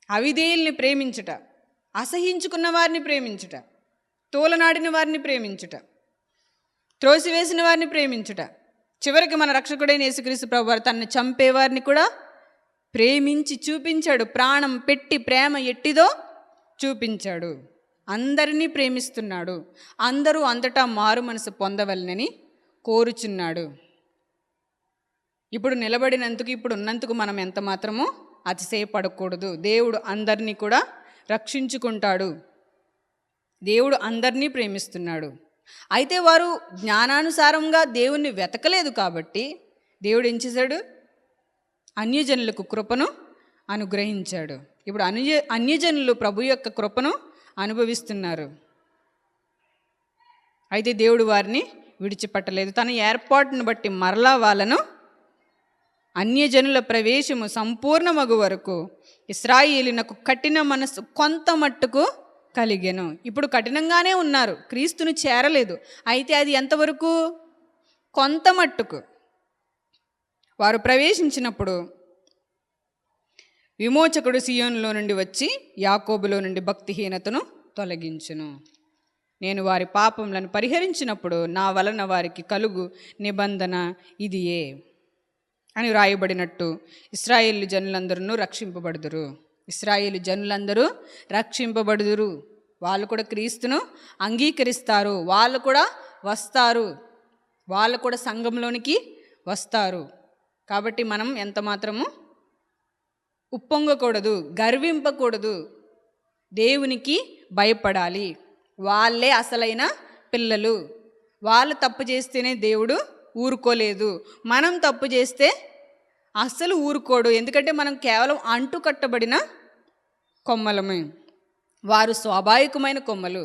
అవిధేయుల్ని ప్రేమించుట, అసహించుకున్న వారిని ప్రేమించుట, తోలనాడిన వారిని ప్రేమించుట, త్రోసివేసిన వారిని ప్రేమించుట, చివరికి మన రక్షకుడైన యేసుక్రీస్తు ప్రభువారు తనని చంపేవారిని కూడా ప్రేమించి చూపించాడు. ప్రాణం పెట్టి ప్రేమ ఎట్టిదో చూపించాడు. అందరినీ ప్రేమిస్తున్నాడు. అందరూ అంతటా మారు మనసు పొందవలనని కోరుచున్నాడు. ఇప్పుడు నిలబడినందుకు, ఇప్పుడు ఉన్నందుకు మనం ఎంత మాత్రమో అతిశయపడకూడదు. దేవుడు అందరినీ కూడా రక్షించుకుంటాడు. దేవుడు అందరినీ ప్రేమిస్తున్నాడు. అయితే వారు జ్ఞానానుసారంగా దేవుణ్ణి వెతకలేదు కాబట్టి దేవుడు ఏం చేశాడు? అన్యజనులకు కృపను అనుగ్రహించాడు. ఇప్పుడు అన్యజనులు ప్రభు యొక్క కృపను అనుభవిస్తున్నారు. అయితే దేవుడు వారిని విడిచిపెట్టలేదు. తన ఏర్పాటును బట్టి మరలా వాళ్ళను అన్యజనుల ప్రవేశము సంపూర్ణమగు వరకు ఇశ్రాయేలునకు కఠిన మనసు కొంత మట్టుకు కలిగెను. ఇప్పుడు కఠినంగానే ఉన్నారు, క్రీస్తును చేరలేదు. అయితే అది ఎంతవరకు? కొంత మట్టుకు. వారు ప్రవేశించినప్పుడు విమోచకుడు సియోనులో నుండి వచ్చి యాకోబులో నుండి భక్తిహీనతను తొలగించును. నేను వారి పాపములను పరిహరించినప్పుడు నా వలన వారికి కలుగు నిబంధన ఇదియే అని వ్రాయబడినట్టు ఇశ్రాయేలు జనులందరూ రక్షింపబడుదురు. ఇశ్రాయేలు జనులందరూ రక్షింపబడుదురు. వాళ్ళు కూడా క్రీస్తును అంగీకరిస్తారు. వాళ్ళు కూడా వస్తారు. వాళ్ళు కూడా సంఘంలోనికి వస్తారు. కాబట్టి మనం ఎంత మాత్రము ఉప్పొంగకూడదు, గర్వింపకూడదు, దేవునికి భయపడాలి. వాళ్ళే అసలైన పిల్లలు. వాళ్ళు తప్పు చేస్తేనే దేవుడు ఊరుకోలేదు. మనం తప్పు చేస్తే అస్సలు ఊరుకోడు. ఎందుకంటే మనం కేవలం అంటు కట్టబడిన కొమ్మలమే, వారు స్వాభావికమైన కొమ్మలు.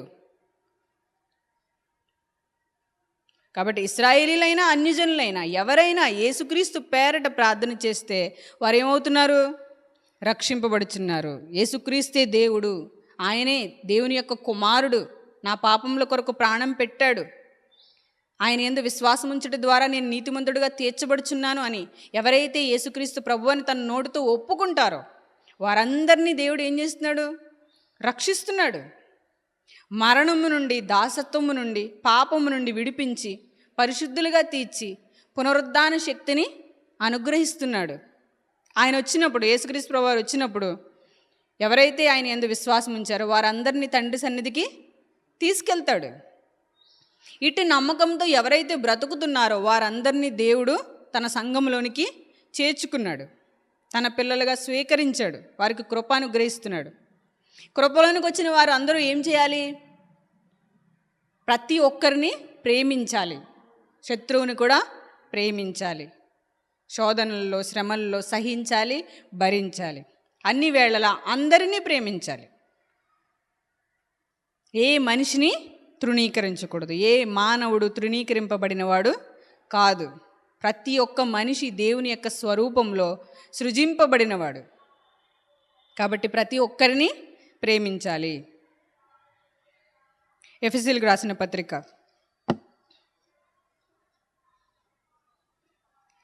కాబట్టి ఇశ్రాయేలీలైనా అన్యజనులైనా ఎవరైనా యేసుక్రీస్తు పేరట ప్రార్థన చేస్తే వారు ఏమవుతున్నారు? రక్షింపబడుచున్నారు. యేసుక్రీస్తే దేవుడు, ఆయనే దేవుని యొక్క కుమారుడు, నా పాపముల కొరకు ప్రాణం పెట్టాడు, ఆయన యందు విశ్వాసం ఉంచడం ద్వారా నేను నీతిమంతుడిగా తీర్చబడుచున్నాను అని ఎవరైతే యేసుక్రీస్తు ప్రభు అని తన నోటితో ఒప్పుకుంటారో వారందరినీ దేవుడు ఏం చేస్తున్నాడు? రక్షిస్తున్నాడు. మరణము నుండి, దాసత్వము నుండి, పాపము నుండి విడిపించి పరిశుద్ధులుగా తీర్చి పునరుద్ధాన శక్తిని అనుగ్రహిస్తున్నాడు. ఆయన వచ్చినప్పుడు, యేసుక్రీస్తు ప్రభు వారు వచ్చినప్పుడు ఎవరైతే ఆయన యందు విశ్వాసం ఉంచారో వారందరినీ తండ్రి సన్నిధికి తీసుకెళ్తాడు. ఇటు నమ్మకంతో ఎవరైతే బ్రతుకుతున్నారో వారందరినీ దేవుడు తన సంఘంలోనికి చేర్చుకున్నాడు, తన పిల్లలుగా స్వీకరించాడు, వారికి కృప అనుగ్రహిస్తున్నాడు. కృపలోనికి వచ్చిన వారు అందరూ ఏం చేయాలి? ప్రతి ఒక్కరిని ప్రేమించాలి, శత్రువుని కూడా ప్రేమించాలి, శోధనల్లో శ్రమల్లో సహించాలి, భరించాలి, అన్ని వేళలా అందరినీ ప్రేమించాలి. ఏ మనిషిని తృణీకరించకూడదు. ఏ మానవుడు తృణీకరింపబడినవాడు కాదు. ప్రతి ఒక్క మనిషి దేవుని యొక్క స్వరూపంలో సృజింపబడినవాడు. కాబట్టి ప్రతి ఒక్కరిని ప్రేమించాలి. ఎఫెసీయులకు రాసిన పత్రిక,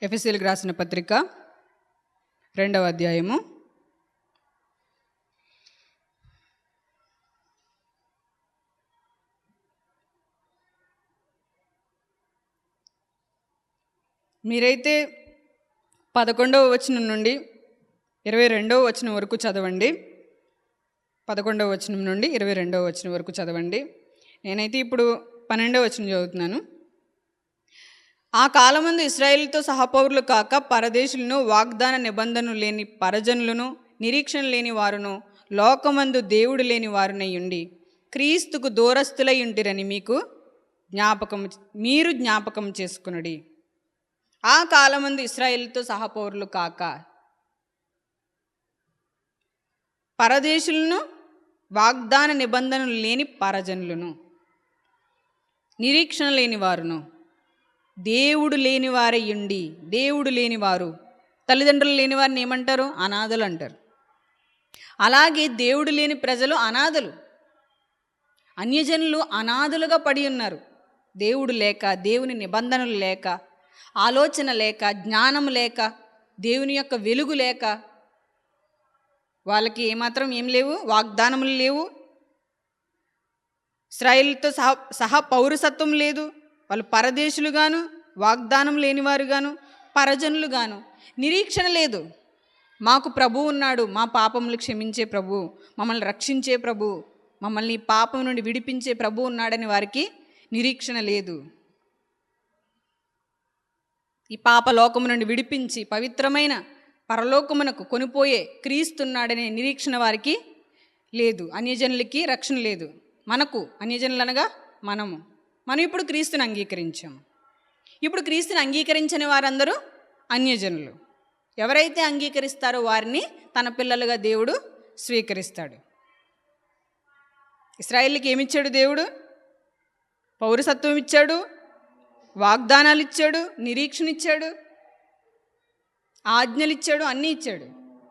ఎఫెసీయులకు రాసిన పత్రిక 2వ అధ్యాయము 11వ వచనం నుండి 22వ వచనం వరకు చదవండి. 11వ వచనం నుండి 22వ వచనం వరకు చదవండి. నేనైతే ఇప్పుడు 12వ వచనం చదువుతున్నాను. ఆ కాలమందు ఇశ్రాయేలుతో సహపౌరులు కాక పరదేశులను, వాగ్దాన నిబంధనలు లేని పరజనులను, నిరీక్షణ లేని వారును, లోకమందు దేవుడు లేని వారునై ఉండి క్రీస్తుకు దూరస్తులై ఉంటిరని మీరు జ్ఞాపకం చేసుకునుడి. ఆ కాలమందు ఇశ్రాయేలుతో సహపౌరులు కాక పరదేశులను, వాగ్దాన నిబంధనలు లేని పరజనులను, నిరీక్షణ లేని వారును, దేవుడు లేని వారై ఉండి, దేవుడు లేనివారు, తల్లిదండ్రులు లేని వారిని ఏమంటారు? అనాథలు అంటారు. అలాగే దేవుడు లేని ప్రజలు అనాథలు, అన్యజనులు అనాథలుగా పడి ఉన్నారు. దేవుడు లేక, దేవుని నిబంధనలు లేక, ఆలోచన లేక, జ్ఞానం లేక, దేవుని యొక్క వెలుగు లేక వాళ్ళకి ఏమాత్రం ఏం లేవు, వాగ్దానములు లేవు, ఇశ్రాయేలుతో సహా పౌరసత్వం లేదు. వాళ్ళు పరదేశులుగాను, వాగ్దానం లేనివారుగాను, పరజనులుగాను, నిరీక్షణ లేదు. మాకు ప్రభువు ఉన్నాడు, మా పాపములు క్షమించే ప్రభు, మమ్మల్ని రక్షించే ప్రభు, మమ్మల్ని పాపం నుండి విడిపించే ప్రభు ఉన్నాడని వారికి నిరీక్షణ లేదు. ఈ పాప లోకము నుండి విడిపించి పవిత్రమైన పరలోకమునకు కొనిపోయే క్రీస్తున్నాడనే నిరీక్షణ వారికి లేదు. అన్యజనులకి రక్షణ లేదు. మనకు, అన్యజనులు అనగా మనం ఇప్పుడు క్రీస్తుని అంగీకరించాము. ఇప్పుడు క్రీస్తుని అంగీకరించని వారందరూ అన్యజనులు. ఎవరైతే అంగీకరిస్తారో వారిని తన పిల్లలుగా దేవుడు స్వీకరిస్తాడు. ఇశ్రాయేలుకి ఏమిచ్చాడు దేవుడు? పౌరసత్వం ఇచ్చాడు, వాగ్దానాలు ఇచ్చాడు, నిరీక్షణ ఇచ్చాడు, ఆజ్ఞలు ఇచ్చాడు, అన్నీ ఇచ్చాడు.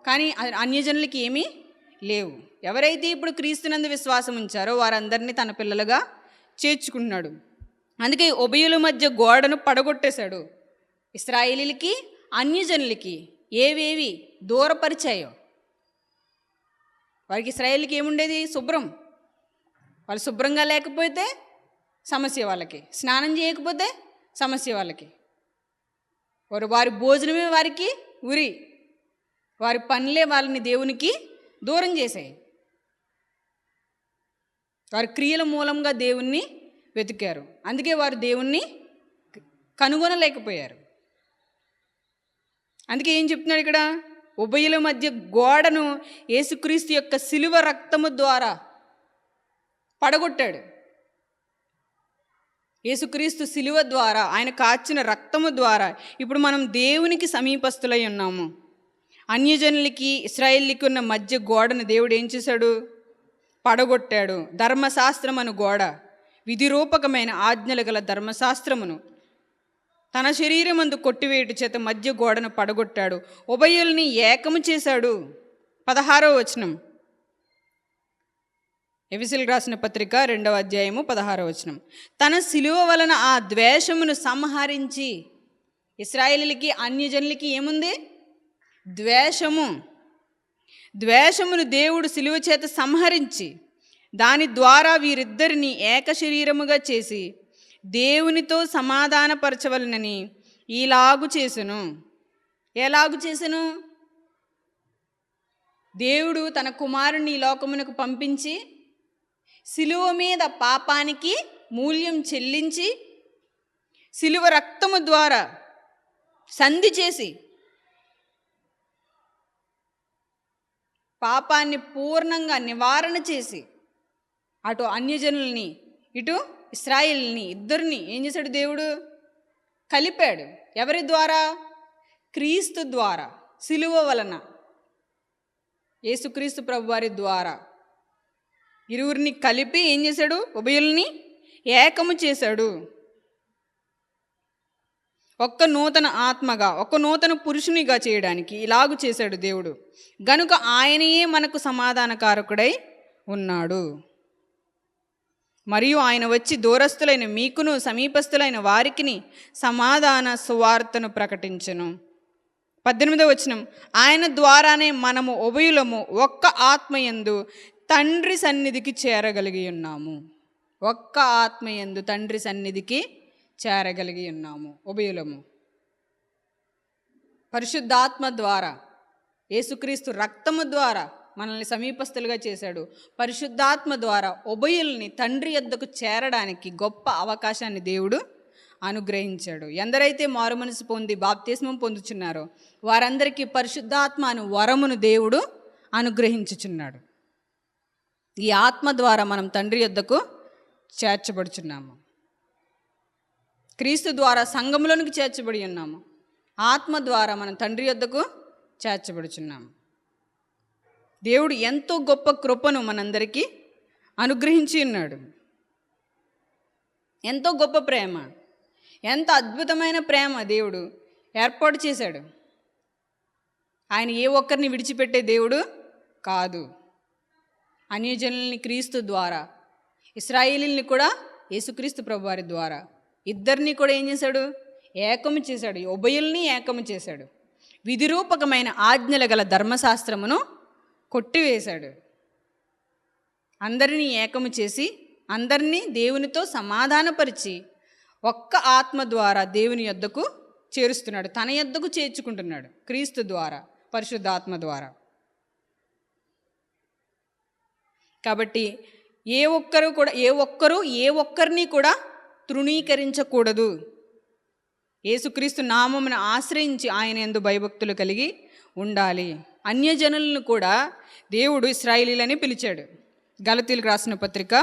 కానీ అన్యజనులకి ఏమీ లేవు. ఎవరైతే ఇప్పుడు క్రీస్తునందు విశ్వాసం ఉంచారో వారందరినీ తన పిల్లలుగా చేర్చుకుంటున్నాడు. అందుకే ఉభయుల మధ్య గోడను పడగొట్టేశాడు. ఇశ్రాయేలీలకి, అన్యజనులకి ఏవేవి దూరపరిచాయో, వారికి ఇశ్రాయేలుకి ఏముండేది? శుభ్రం, వాళ్ళు శుభ్రంగా లేకపోతే సమస్య వాళ్ళకి, స్నానం చేయకపోతే సమస్య వాళ్ళకి, వారి భోజనమే వారికి ఉరి, వారి పనులే వాళ్ళని దేవునికి దూరం చేశాయి. వారి క్రియల మూలంగా దేవుణ్ణి వెతికారు, అందుకే వారు దేవుణ్ణి కనుగొనలేకపోయారు. అందుకే ఏం చెప్తున్నాడు ఇక్కడ, ఉభయుల మధ్య గోడను యేసుక్రీస్తు యొక్క శిలువ రక్తము ద్వారా పడగొట్టాడు. యేసుక్రీస్తు శిలువ ద్వారా, ఆయన కార్చిన రక్తము ద్వారా ఇప్పుడు మనం దేవునికి సమీపస్తులై ఉన్నాము. అన్యజనులకి ఇశ్రాయేలుకి ఉన్న మధ్య గోడను దేవుడు ఏం చేశాడు? పడగొట్టాడు. ధర్మశాస్త్రం అను గోడ, విధిరూపకమైన ఆజ్ఞలు గల ధర్మశాస్త్రమును తన శరీరమందు కొట్టివేయుట చేత మధ్య గోడను పడగొట్టాడు, ఉభయుల్ని ఏకము చేశాడు. 16వ వచనం, ఎఫెసీయులకు రాసిన పత్రిక 2వ అధ్యాయము 16వ వచనం. తన శిలువ వలన ఆ ద్వేషమును సంహరించి, ఇశ్రాయేలీయులకి అన్యజనులకి ఏముంది? ద్వేషమును దేవుడు శిలువ చేత సంహరించి దాని ద్వారా వీరిద్దరిని ఏక శరీరముగా చేసి దేవునితో సమాధానపరచవలనని ఈలాగు చేసెను. ఎలాగు చేసెను? దేవుడు తన కుమారుని ఈ లోకమునకు పంపించి శిలువ మీద పాపానికి మూల్యం చెల్లించి శిలువ రక్తము ద్వారా సంధి చేసి పాపాన్ని పూర్ణంగా నివారణ చేసి అటు అన్యజనుల్ని ఇటు ఇశ్రాయేలుని ఇద్దరిని ఏం చేశాడు? దేవుడు కలిపాడు. ఎవరి ద్వారా? క్రీస్తు ద్వారా, శిలువ వలన, యేసుక్రీస్తు ప్రభువారి ద్వారా ఇరువురిని కలిపి ఏం చేశాడు? ఉభయుల్ని ఏకము చేశాడు. ఒక్క నూతన ఆత్మగా, ఒక్క నూతన పురుషునిగా చేయడానికి ఇలాగు చేశాడు దేవుడు. గనుక ఆయనయే మనకు సమాధానకారకుడై ఉన్నాడు. మరియు ఆయన వచ్చి దూరస్తులైన మీకును సమీపస్తులైన వారికిని సమాధాన సువార్తను ప్రకటించెను. 18వ వచనం, ఆయన ద్వారానే మనము ఉభయులము ఒక్క ఆత్మయందు తండ్రి సన్నిధికి చేరగలిగి ఉన్నాము. ఒక్క ఆత్మయందు తండ్రి సన్నిధికి చేరగలిగి ఉన్నాము ఉభయులము. పరిశుద్ధాత్మ ద్వారా, యేసుక్రీస్తు రక్తము ద్వారా మనల్ని సమీపస్తులుగా చేశాడు. పరిశుద్ధాత్మ ద్వారా ఉభయుల్ని తండ్రి యొద్దకు చేరడానికి గొప్ప అవకాశాన్ని దేవుడు అనుగ్రహించాడు. ఎందరైతే మారు మనసు పొంది బాప్తిస్మం పొందుచున్నారో వారందరికీ పరిశుద్ధాత్మ అను వరమును దేవుడు అనుగ్రహించుచున్నాడు. ఈ ఆత్మ ద్వారా మనం తండ్రి యొద్దకు చేర్చబడుచున్నాము. క్రీస్తు ద్వారా సంఘములోనికి చేర్చబడి ఉన్నాము. ఆత్మ ద్వారా మనం తండ్రి యొద్దకు చేర్చబడుచున్నాము. దేవుడు ఎంతో గొప్ప కృపను మనందరికీ అనుగ్రహించి ఉన్నాడు. ఎంతో గొప్ప ప్రేమ, ఎంత అద్భుతమైన ప్రేమ దేవుడు ఏర్పాటు చేశాడు. ఆయన ఏ ఒక్కరిని విడిచిపెట్టే దేవుడు కాదు. అన్యజనుల్ని క్రీస్తు ద్వారా, ఇశ్రాయేలీల్ని కూడా యేసుక్రీస్తు ప్రభువారి ద్వారా ఇద్దరిని కూడా ఏం చేశాడు? ఏకము చేశాడు. ఉభయుల్ని ఏకము చేశాడు. విధిరూపకమైన ఆజ్ఞల గల ధర్మశాస్త్రమును కొట్టివేశాడు. అందరినీ ఏకము చేసి అందరినీ దేవునితో సమాధానపరిచి ఒక్క ఆత్మ ద్వారా దేవుని యొద్దకు చేరుస్తున్నాడు. తన యొద్దకు చేర్చుకుంటున్నాడు క్రీస్తు ద్వారా, పరిశుద్ధాత్మ ద్వారా. కాబట్టి ఏ ఒక్కరిని కూడా తృణీకరించకూడదు. యేసుక్రీస్తు నామమును ఆశ్రయించి ఆయన యందు భయభక్తులు కలిగి ఉండాలి. అన్యజనులను కూడా దేవుడు ఇశ్రాయేలీయులని పిలిచాడు. గలతీయులకు రాసిన పత్రిక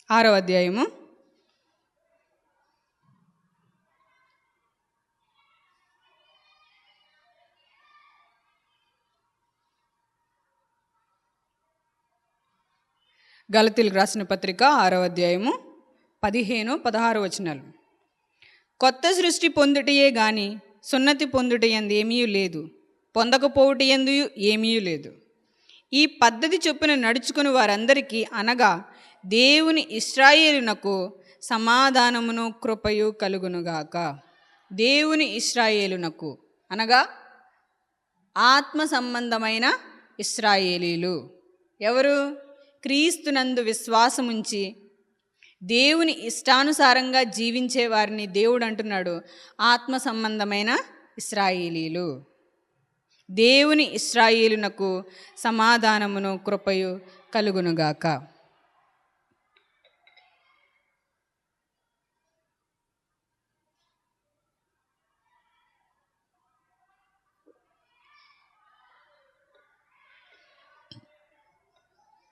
6వ అధ్యాయము 6వ అధ్యాయము 15-16 వచనాలు. కొత్త సృష్టి పొందుటయే గాని సున్నతి పొందుటయందు ఏమీ లేదు, పొందకపోవుటయందు ఏమీ లేదు. ఈ పద్ధతి చొప్పున నడుచుకుని వారందరికీ, అనగా దేవుని ఇశ్రాయేలునకు సమాధానమును కృపయు కలుగునుగాక. దేవుని ఇశ్రాయేలునకు అనగా ఆత్మ సంబంధమైన ఇశ్రాయేలీలు. ఎవరు? క్రీస్తునందు విశ్వాసముంచి దేవుని ఇష్టానుసారంగా జీవించే వారిని దేవుడు అంటున్నాడు ఆత్మ సంబంధమైన ఇశ్రాయేలీలు. దేవుని ఇశ్రాయేలునకు సమాధానమును కృపయు కలుగునుగాక.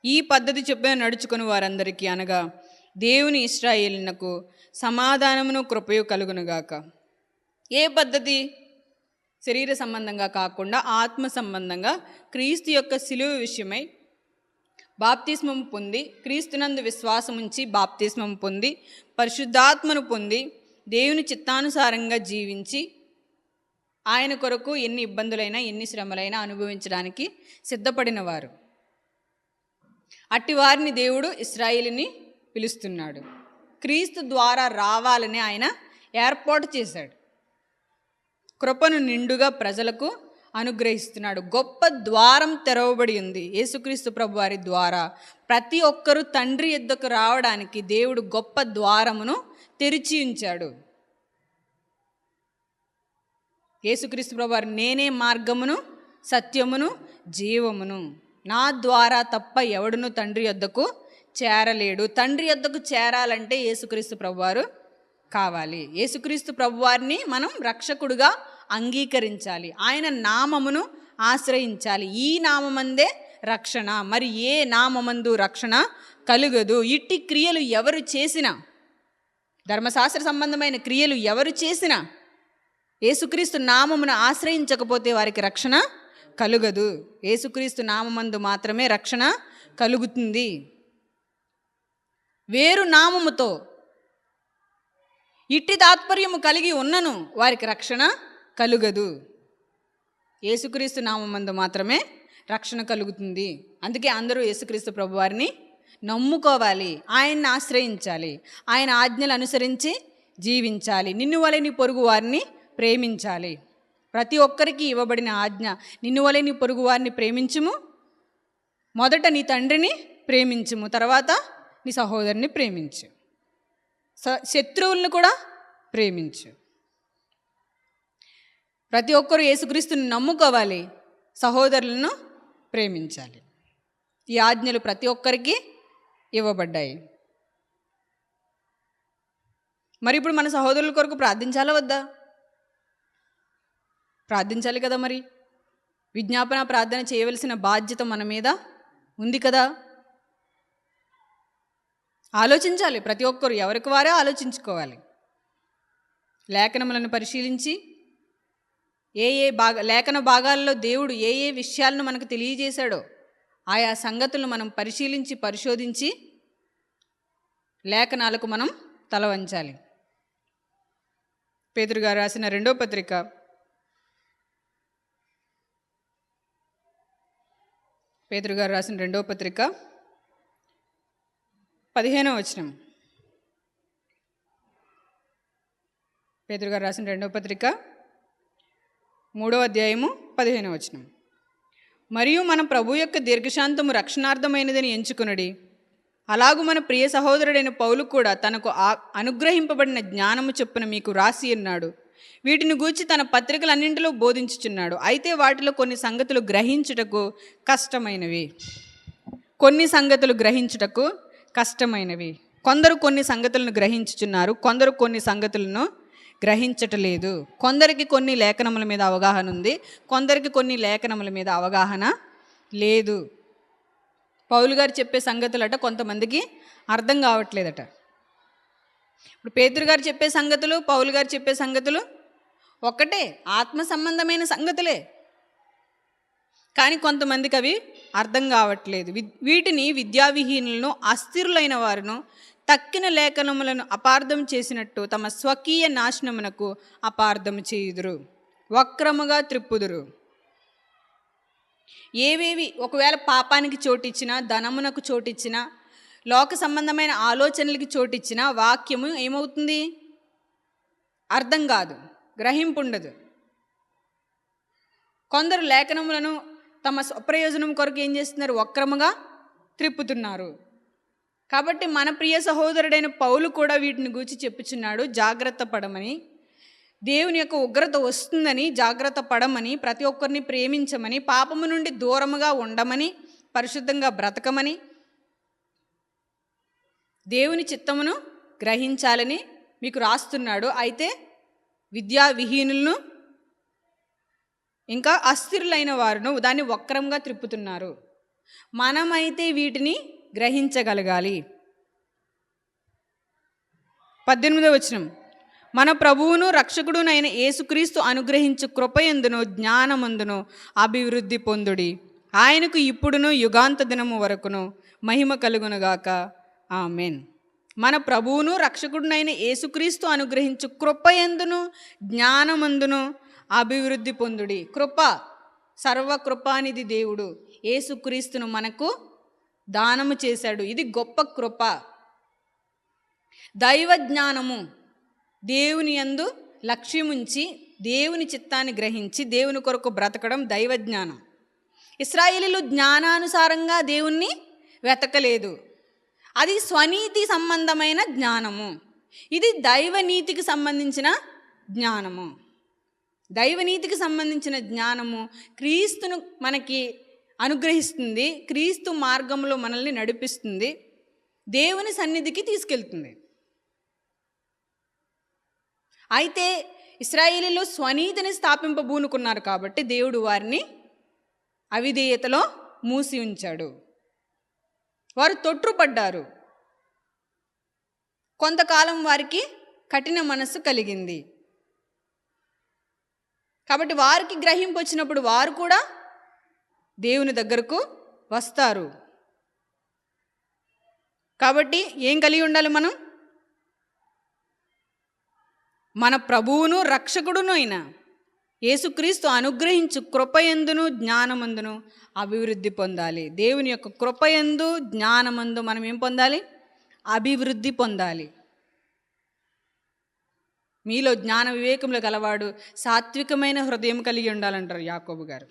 ఈ పద్ధతి చొప్పున నడుచుకుని వారందరికీ, అనగా దేవుని ఇశ్రాయేలునకు సమాధానమును కృపయు కలుగునుగాక. ఏ పద్ధతి? శరీర సంబంధంగా కాకుండా ఆత్మ సంబంధంగా క్రీస్తు యొక్క శిలువ విషయమై బాప్తిస్మం పొంది, క్రీస్తునందు విశ్వాసముంచి బాప్తిస్మం పొంది, పరిశుద్ధాత్మను పొంది, దేవుని చిత్తానుసారంగా జీవించి, ఆయన కొరకు ఎన్ని ఇబ్బందులైనా ఎన్ని శ్రమలైనా అనుభవించడానికి సిద్ధపడిన వారు. అట్టి వారిని దేవుడు ఇశ్రాయేలుని పిలుస్తున్నాడు. క్రీస్తు ద్వారా రావాలని ఆయన ఏర్పాటు చేశాడు. కృపను నిండుగా ప్రజలకు అనుగ్రహిస్తున్నాడు. గొప్ప ద్వారం తెరవబడి ఉంది యేసుక్రీస్తు ప్రభు వారి ద్వారా. ప్రతి ఒక్కరూ తండ్రి యొద్దకు రావడానికి దేవుడు గొప్ప ద్వారమును తెరిచి ఉంచాడు. యేసుక్రీస్తు ప్రభు వారు, నేనే మార్గమును సత్యమును జీవమును, నా ద్వారా తప్ప ఎవడును తండ్రి యొద్దకు చేరలేడు. తండ్రి యొద్దకు చేరాలంటే యేసుక్రీస్తు ప్రభువారు కావాలి. యేసుక్రీస్తు ప్రభువారిని మనం రక్షకుడుగా అంగీకరించాలి. ఆయన నామమును ఆశ్రయించాలి. ఈ నామమందే రక్షణ, మరి ఏ నామమందు రక్షణ కలుగదు. ఇట్టి క్రియలు ఎవరు చేసినా, ధర్మశాస్త్ర సంబంధమైన క్రియలు ఎవరు చేసినా యేసుక్రీస్తు నామమును ఆశ్రయించకపోతే వారికి రక్షణ కలుగదు. యేసుక్రీస్తు నామమందు మాత్రమే రక్షణ కలుగుతుంది. వేరు నామముతో ఇట్టి తాత్పర్యము కలిగి ఉన్నను వారికి రక్షణ కలుగదు. యేసుక్రీస్తు నామమందు మాత్రమే రక్షణ కలుగుతుంది. అందుకే అందరూ యేసుక్రీస్తు ప్రభువారిని నమ్ముకోవాలి, ఆయన్ని ఆశ్రయించాలి, ఆయన ఆజ్ఞలు అనుసరించి జీవించాలి. నిన్ను వలె నీ పొరుగు వారిని ప్రేమించాలి. ప్రతి ఒక్కరికి ఇవ్వబడిన ఆజ్ఞ, నిన్ను వలె నీ పొరుగు వారిని ప్రేమించుము, మొదట నీ తండ్రిని ప్రేమించుము, తర్వాత నీ సహోదరుని ప్రేమించు, శత్రువులను కూడా ప్రేమించు. ప్రతి ఒక్కరూ యేసుక్రీస్తుని నమ్ముకోవాలి, సహోదరులను ప్రేమించాలి. ఈ ఆజ్ఞలు ప్రతి ఒక్కరికి ఇవ్వబడ్డాయి. మరి ఇప్పుడు మన సహోదరుల కొరకు ప్రార్థించాలా వద్దా? ప్రార్థించాలి కదా. మరి విజ్ఞాపన ప్రార్థన చేయవలసిన బాధ్యత మన మీద ఉంది కదా. ఆలోచించాలి. ప్రతి ఒక్కరు ఎవరికి వారే ఆలోచించుకోవాలి. లేఖనములను పరిశీలించి లేఖన భాగాల్లో దేవుడు ఏ ఏ విషయాలను మనకు తెలియజేశాడో ఆయా సంగతులను మనం పరిశీలించి పరిశోధించి లేఖనాలకు మనం తల వంచాలి. పేతురు గారు రాసిన రెండో పత్రిక 15వ వచనం. పేతురు గారు రాసిన రెండవ పత్రిక 3వ అధ్యాయము 15వ వచనం. మరియు మన ప్రభు యొక్క దీర్ఘశాంతము రక్షణార్థమైనదని ఎంచుకునడి, అలాగూ మన ప్రియ సహోదరుడైన పౌలు కూడా తనకు అనుగ్రహింపబడిన జ్ఞానము చొప్పున మీకు రాసి ఉన్నాడు. వీటిని గూర్చి తన పత్రికలన్నింటిలో బోధించుచున్నాడు. అయితే వాటిలో కొన్ని సంగతులు గ్రహించుటకు కష్టమైనవి. కొందరు కొన్ని సంగతులను గ్రహించుచున్నారు, కొందరు కొన్ని సంగతులను గ్రహించటలేదు. కొందరికి కొన్ని లేఖనముల మీద అవగాహన ఉంది, కొందరికి కొన్ని లేఖనముల మీద అవగాహన లేదు. పౌలు గారు చెప్పే సంగతులట కొంతమందికి అర్థం కావట్లేదట. ఇప్పుడు పేతురు గారు చెప్పే సంగతులు, పౌలు గారు చెప్పే సంగతులు ఒక్కటే, ఆత్మ సంబంధమైన సంగతులే. కానీ కొంతమందికి అవి అర్థం కావట్లేదు. వీటిని విద్యావిహీనులను, అస్థిరులైన వారును, తక్కిన లేఖనములను అపార్థం చేసినట్టు తమ స్వకీయ నాశనమునకు అపార్థము చేయుదురు, వక్రముగా త్రిప్పుదురు. ఏవేవి ఒకవేళ పాపానికి చోటిచ్చినా, ధనమునకు చోటిచ్చినా, లోక సంబంధమైన ఆలోచనలకి చోటిచ్చినా వాక్యము ఏమవుతుంది? అర్థం కాదు, గ్రహింపు ఉండదు. కొందరు లేఖనములను తమ స్వప్రయోజనం కొరకు ఏం చేస్తున్నారు? వక్రముగా త్రిప్పుతున్నారు. కాబట్టి మన ప్రియ సహోదరుడైన పౌలు కూడా వీటిని గూర్చి చెప్పుచున్నాడు, జాగ్రత్త పడమని, దేవుని యొక్క ఉగ్రత వస్తుందని జాగ్రత్త పడమని, ప్రతి ఒక్కరిని ప్రేమించమని, పాపము నుండి దూరముగా ఉండమని, పరిశుద్ధంగా బ్రతకమని, దేవుని చిత్తమును గ్రహించాలని మీకు రాస్తున్నాడు. అయితే విద్యా విహీనులను ఇంకా అస్థిరులైన వారును దాన్ని వక్రంగా త్రిప్పుతున్నారు. మనమైతే వీటిని గ్రహించగలగాలి. 18వ వచనం, మన ప్రభువును రక్షకుడునైన యేసుక్రీస్తు అనుగ్రహించు కృపయందును జ్ఞానమందును అభివృద్ధి పొందుడి. ఆయనకు ఇప్పుడును యుగాంత దినము వరకును మహిమ కలుగునుగాక. ఆమెన్. మన ప్రభువును రక్షకుడునైన యేసుక్రీస్తు అనుగ్రహించు కృపయందును జ్ఞానమందును అభివృద్ధి పొందుడి. కృప, సర్వకృపానిధి దేవుడు యేసుక్రీస్తును మనకు దానము చేశాడు. ఇది గొప్ప కృప. దైవ జ్ఞానము, దేవుని యందు లక్ష్యముంచి దేవుని చిత్తాన్ని గ్రహించి దేవుని కొరకు బ్రతకడం దైవ జ్ఞానం. ఇశ్రాయేలీయులు జ్ఞానానుసారంగా దేవుణ్ణి వెతకలేదు. అది స్వనీతి సంబంధమైన జ్ఞానము. ఇది దైవనీతికి సంబంధించిన జ్ఞానము. దైవనీతికి సంబంధించిన జ్ఞానము క్రీస్తును మనకి అనుగ్రహిస్తుంది, క్రీస్తు మార్గంలో మనల్ని నడిపిస్తుంది, దేవుని సన్నిధికి తీసుకెళ్తుంది. అయితే ఇశ్రాయేలీయులు స్వనీతిని స్థాపింపబూనుకున్నారు కాబట్టి దేవుడు వారిని అవిధేయతలో మూసి ఉంచాడు. వారు తొట్రుపడ్డారు. కొంతకాలం వారికి కఠిన మనస్సు కలిగింది. కాబట్టి వారికి గ్రహింపు వచ్చినప్పుడు వారు కూడా దేవుని దగ్గరకు వస్తారు. కాబట్టి ఏం కలిగి ఉండాలి మనం? మన ప్రభువును రక్షకుడును అయిన యేసుక్రీస్తు అనుగ్రహించు కృపయందును జ్ఞానమందును అభివృద్ధి పొందాలి. దేవుని యొక్క కృపయందు జ్ఞానమందు మనం ఏం పొందాలి? అభివృద్ధి పొందాలి. మీలో జ్ఞాన వివేకములు గలవాడు సాత్వికమైన హృదయం కలిగి ఉండాలంటారు యాకోబు గారు.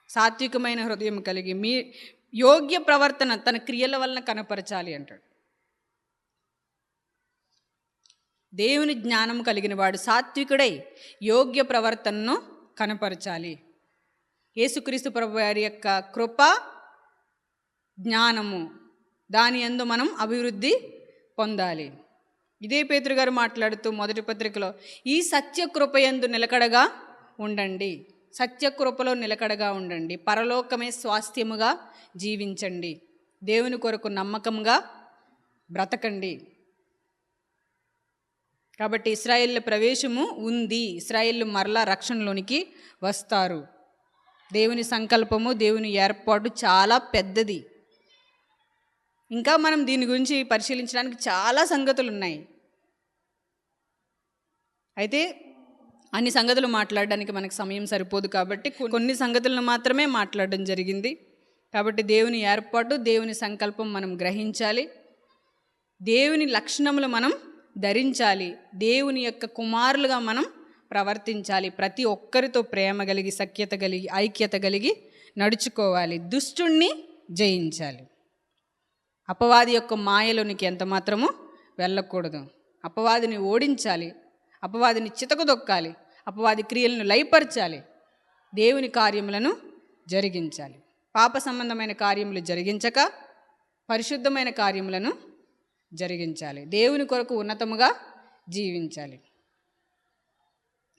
సాత్వికమైన హృదయం కలిగి మీ యోగ్య ప్రవర్తన తన క్రియల వలన కనపరచాలి అంటాడు. దేవుని జ్ఞానం కలిగిన వాడు సాత్వికుడై యోగ్య ప్రవర్తనను కనపరచాలి. యేసుక్రీస్తు ప్రభు వారి యొక్క కృప, జ్ఞానము, దాని యందు మనం అభివృద్ధి పొందాలి. ఇదే పేతురు గారు మాట్లాడుతూ మొదటి పత్రికలో, ఈ సత్యకృపయందు నిలకడగా ఉండండి, సత్యకృపలో నిలకడగా ఉండండి, పరలోకమే స్వాస్థ్యముగా జీవించండి, దేవుని కొరకు నమ్మకంగా బ్రతకండి. కాబట్టి ఇశ్రాయేలు ప్రవేశము ఉంది. ఇశ్రాయేలు మరలా రక్షణలోనికి వస్తారు. దేవుని సంకల్పము, దేవుని ఏర్పాటు చాలా పెద్దది. ఇంకా మనం దీని గురించి పరిశీలించడానికి చాలా సంగతులు ఉన్నాయి. అయితే అన్ని సంగతులు మాట్లాడడానికి మనకు సమయం సరిపోదు కాబట్టి కొన్ని సంగతులను మాత్రమే మాట్లాడడం జరిగింది. కాబట్టి దేవుని ఏర్పాటు, దేవుని సంకల్పం మనం గ్రహించాలి. దేవుని లక్షణములు మనం ధరించాలి. దేవుని యొక్క కుమారులుగా మనం ప్రవర్తించాలి. ప్రతి ఒక్కరితో ప్రేమ కలిగి, సఖ్యత కలిగి, ఐక్యత కలిగి నడుచుకోవాలి. దుష్టుణ్ణి జయించాలి. అపవాది యొక్క మాయలోనికి ఎంత మాత్రము వెళ్ళకూడదు. అపవాదిని ఓడించాలి, అపవాదిని చితకదొక్కాలి, అపవాది క్రియలను లయపరచాలి, దేవుని కార్యములను జరిగించాలి. పాప సంబంధమైన కార్యములు జరిగించక పరిశుద్ధమైన కార్యములను జరిగించాలి. దేవుని కొరకు ఉన్నతముగా జీవించాలి.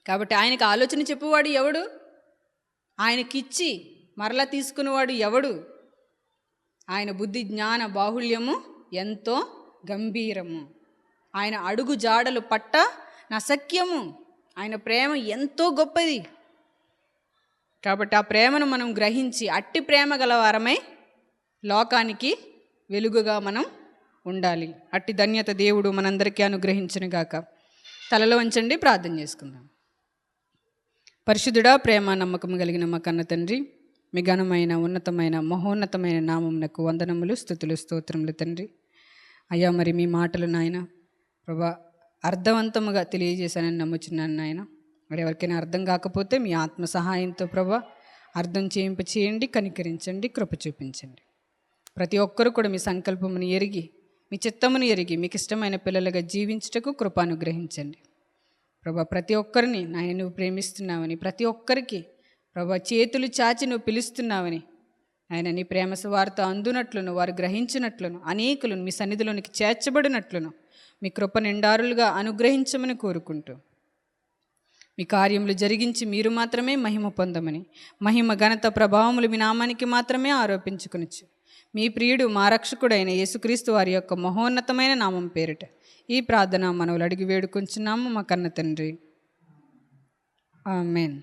కాబట్టి ఆయనకు ఆలోచన చెప్పువాడు ఎవడు? ఆయనకిచ్చి మరలా తీసుకునేవాడు ఎవడు? ఆయన బుద్ధి జ్ఞాన బాహుళ్యము ఎంతో గంభీరము. ఆయన అడుగు జాడలు పట్ట నశక్యము. ఆయన ప్రేమ ఎంతో గొప్పది. కాబట్టి ఆ ప్రేమను మనం గ్రహించి అట్టి ప్రేమ గలవారమై లోకానికి వెలుగుగా మనం ఉండాలి. అట్టి ధన్యత దేవుడు మనందరికీ అనుగ్రహించునుగాక. తలలో వంచండి, ప్రార్థన చేసుకుందాం. పరిశుద్ధుడా, ప్రేమ నమ్మకం కలిగిన మా కన్న తండ్రి, మీ ఘనమైన ఉన్నతమైన మహోన్నతమైన నామమునకు వందనములు, స్తుతులు, స్తోత్రములు తండ్రి. అయ్యా, మరి మీ మాటలు నాయన ప్రభా అర్థవంతముగా తెలియజేశానని నమ్ముచున్నాను నాయన. మరి ఎవరికైనా అర్థం కాకపోతే మీ ఆత్మ సహాయంతో ప్రభా అర్థం చేయండి, కనికరించండి, కృప చూపించండి. ప్రతి ఒక్కరూ కూడా మీ సంకల్పమును ఎరిగి, మీ చిత్తమును ఎరిగి, మీకు ఇష్టమైన పిల్లలుగా జీవించుటకు కృప అనుగ్రహించండి ప్రభా. ప్రతి ఒక్కరిని నాయన నువ్వు ప్రేమిస్తున్నావని, ప్రతి ఒక్కరికి ప్రభా చేతులు చాచి నువ్వు పిలుస్తున్నావని, ఆయన నీ ప్రేమ సువార్త అందునట్లును, వారు గ్రహించినట్లును, అనేకులను మీ సన్నిధిలోనికి చేర్చబడినట్లును మీ కృప నిండారులుగా అనుగ్రహించమని కోరుకుంటూ, మీ కార్యములు జరిగించి మీరు మాత్రమే మహిమ పొందమని, మహిమ ఘనత ప్రభావములు మీ నామానికి మాత్రమే ఆరోపించుకొనొచ్చు మీ ప్రియుడు మా రక్షకుడైన యేసుక్రీస్తు వారి యొక్క మహోన్నతమైన నామం పేరిట ఈ ప్రార్థన మనవులు అడిగి వేడుకొంచున్నాము మా కన్న తండ్రి. ఆమేన్.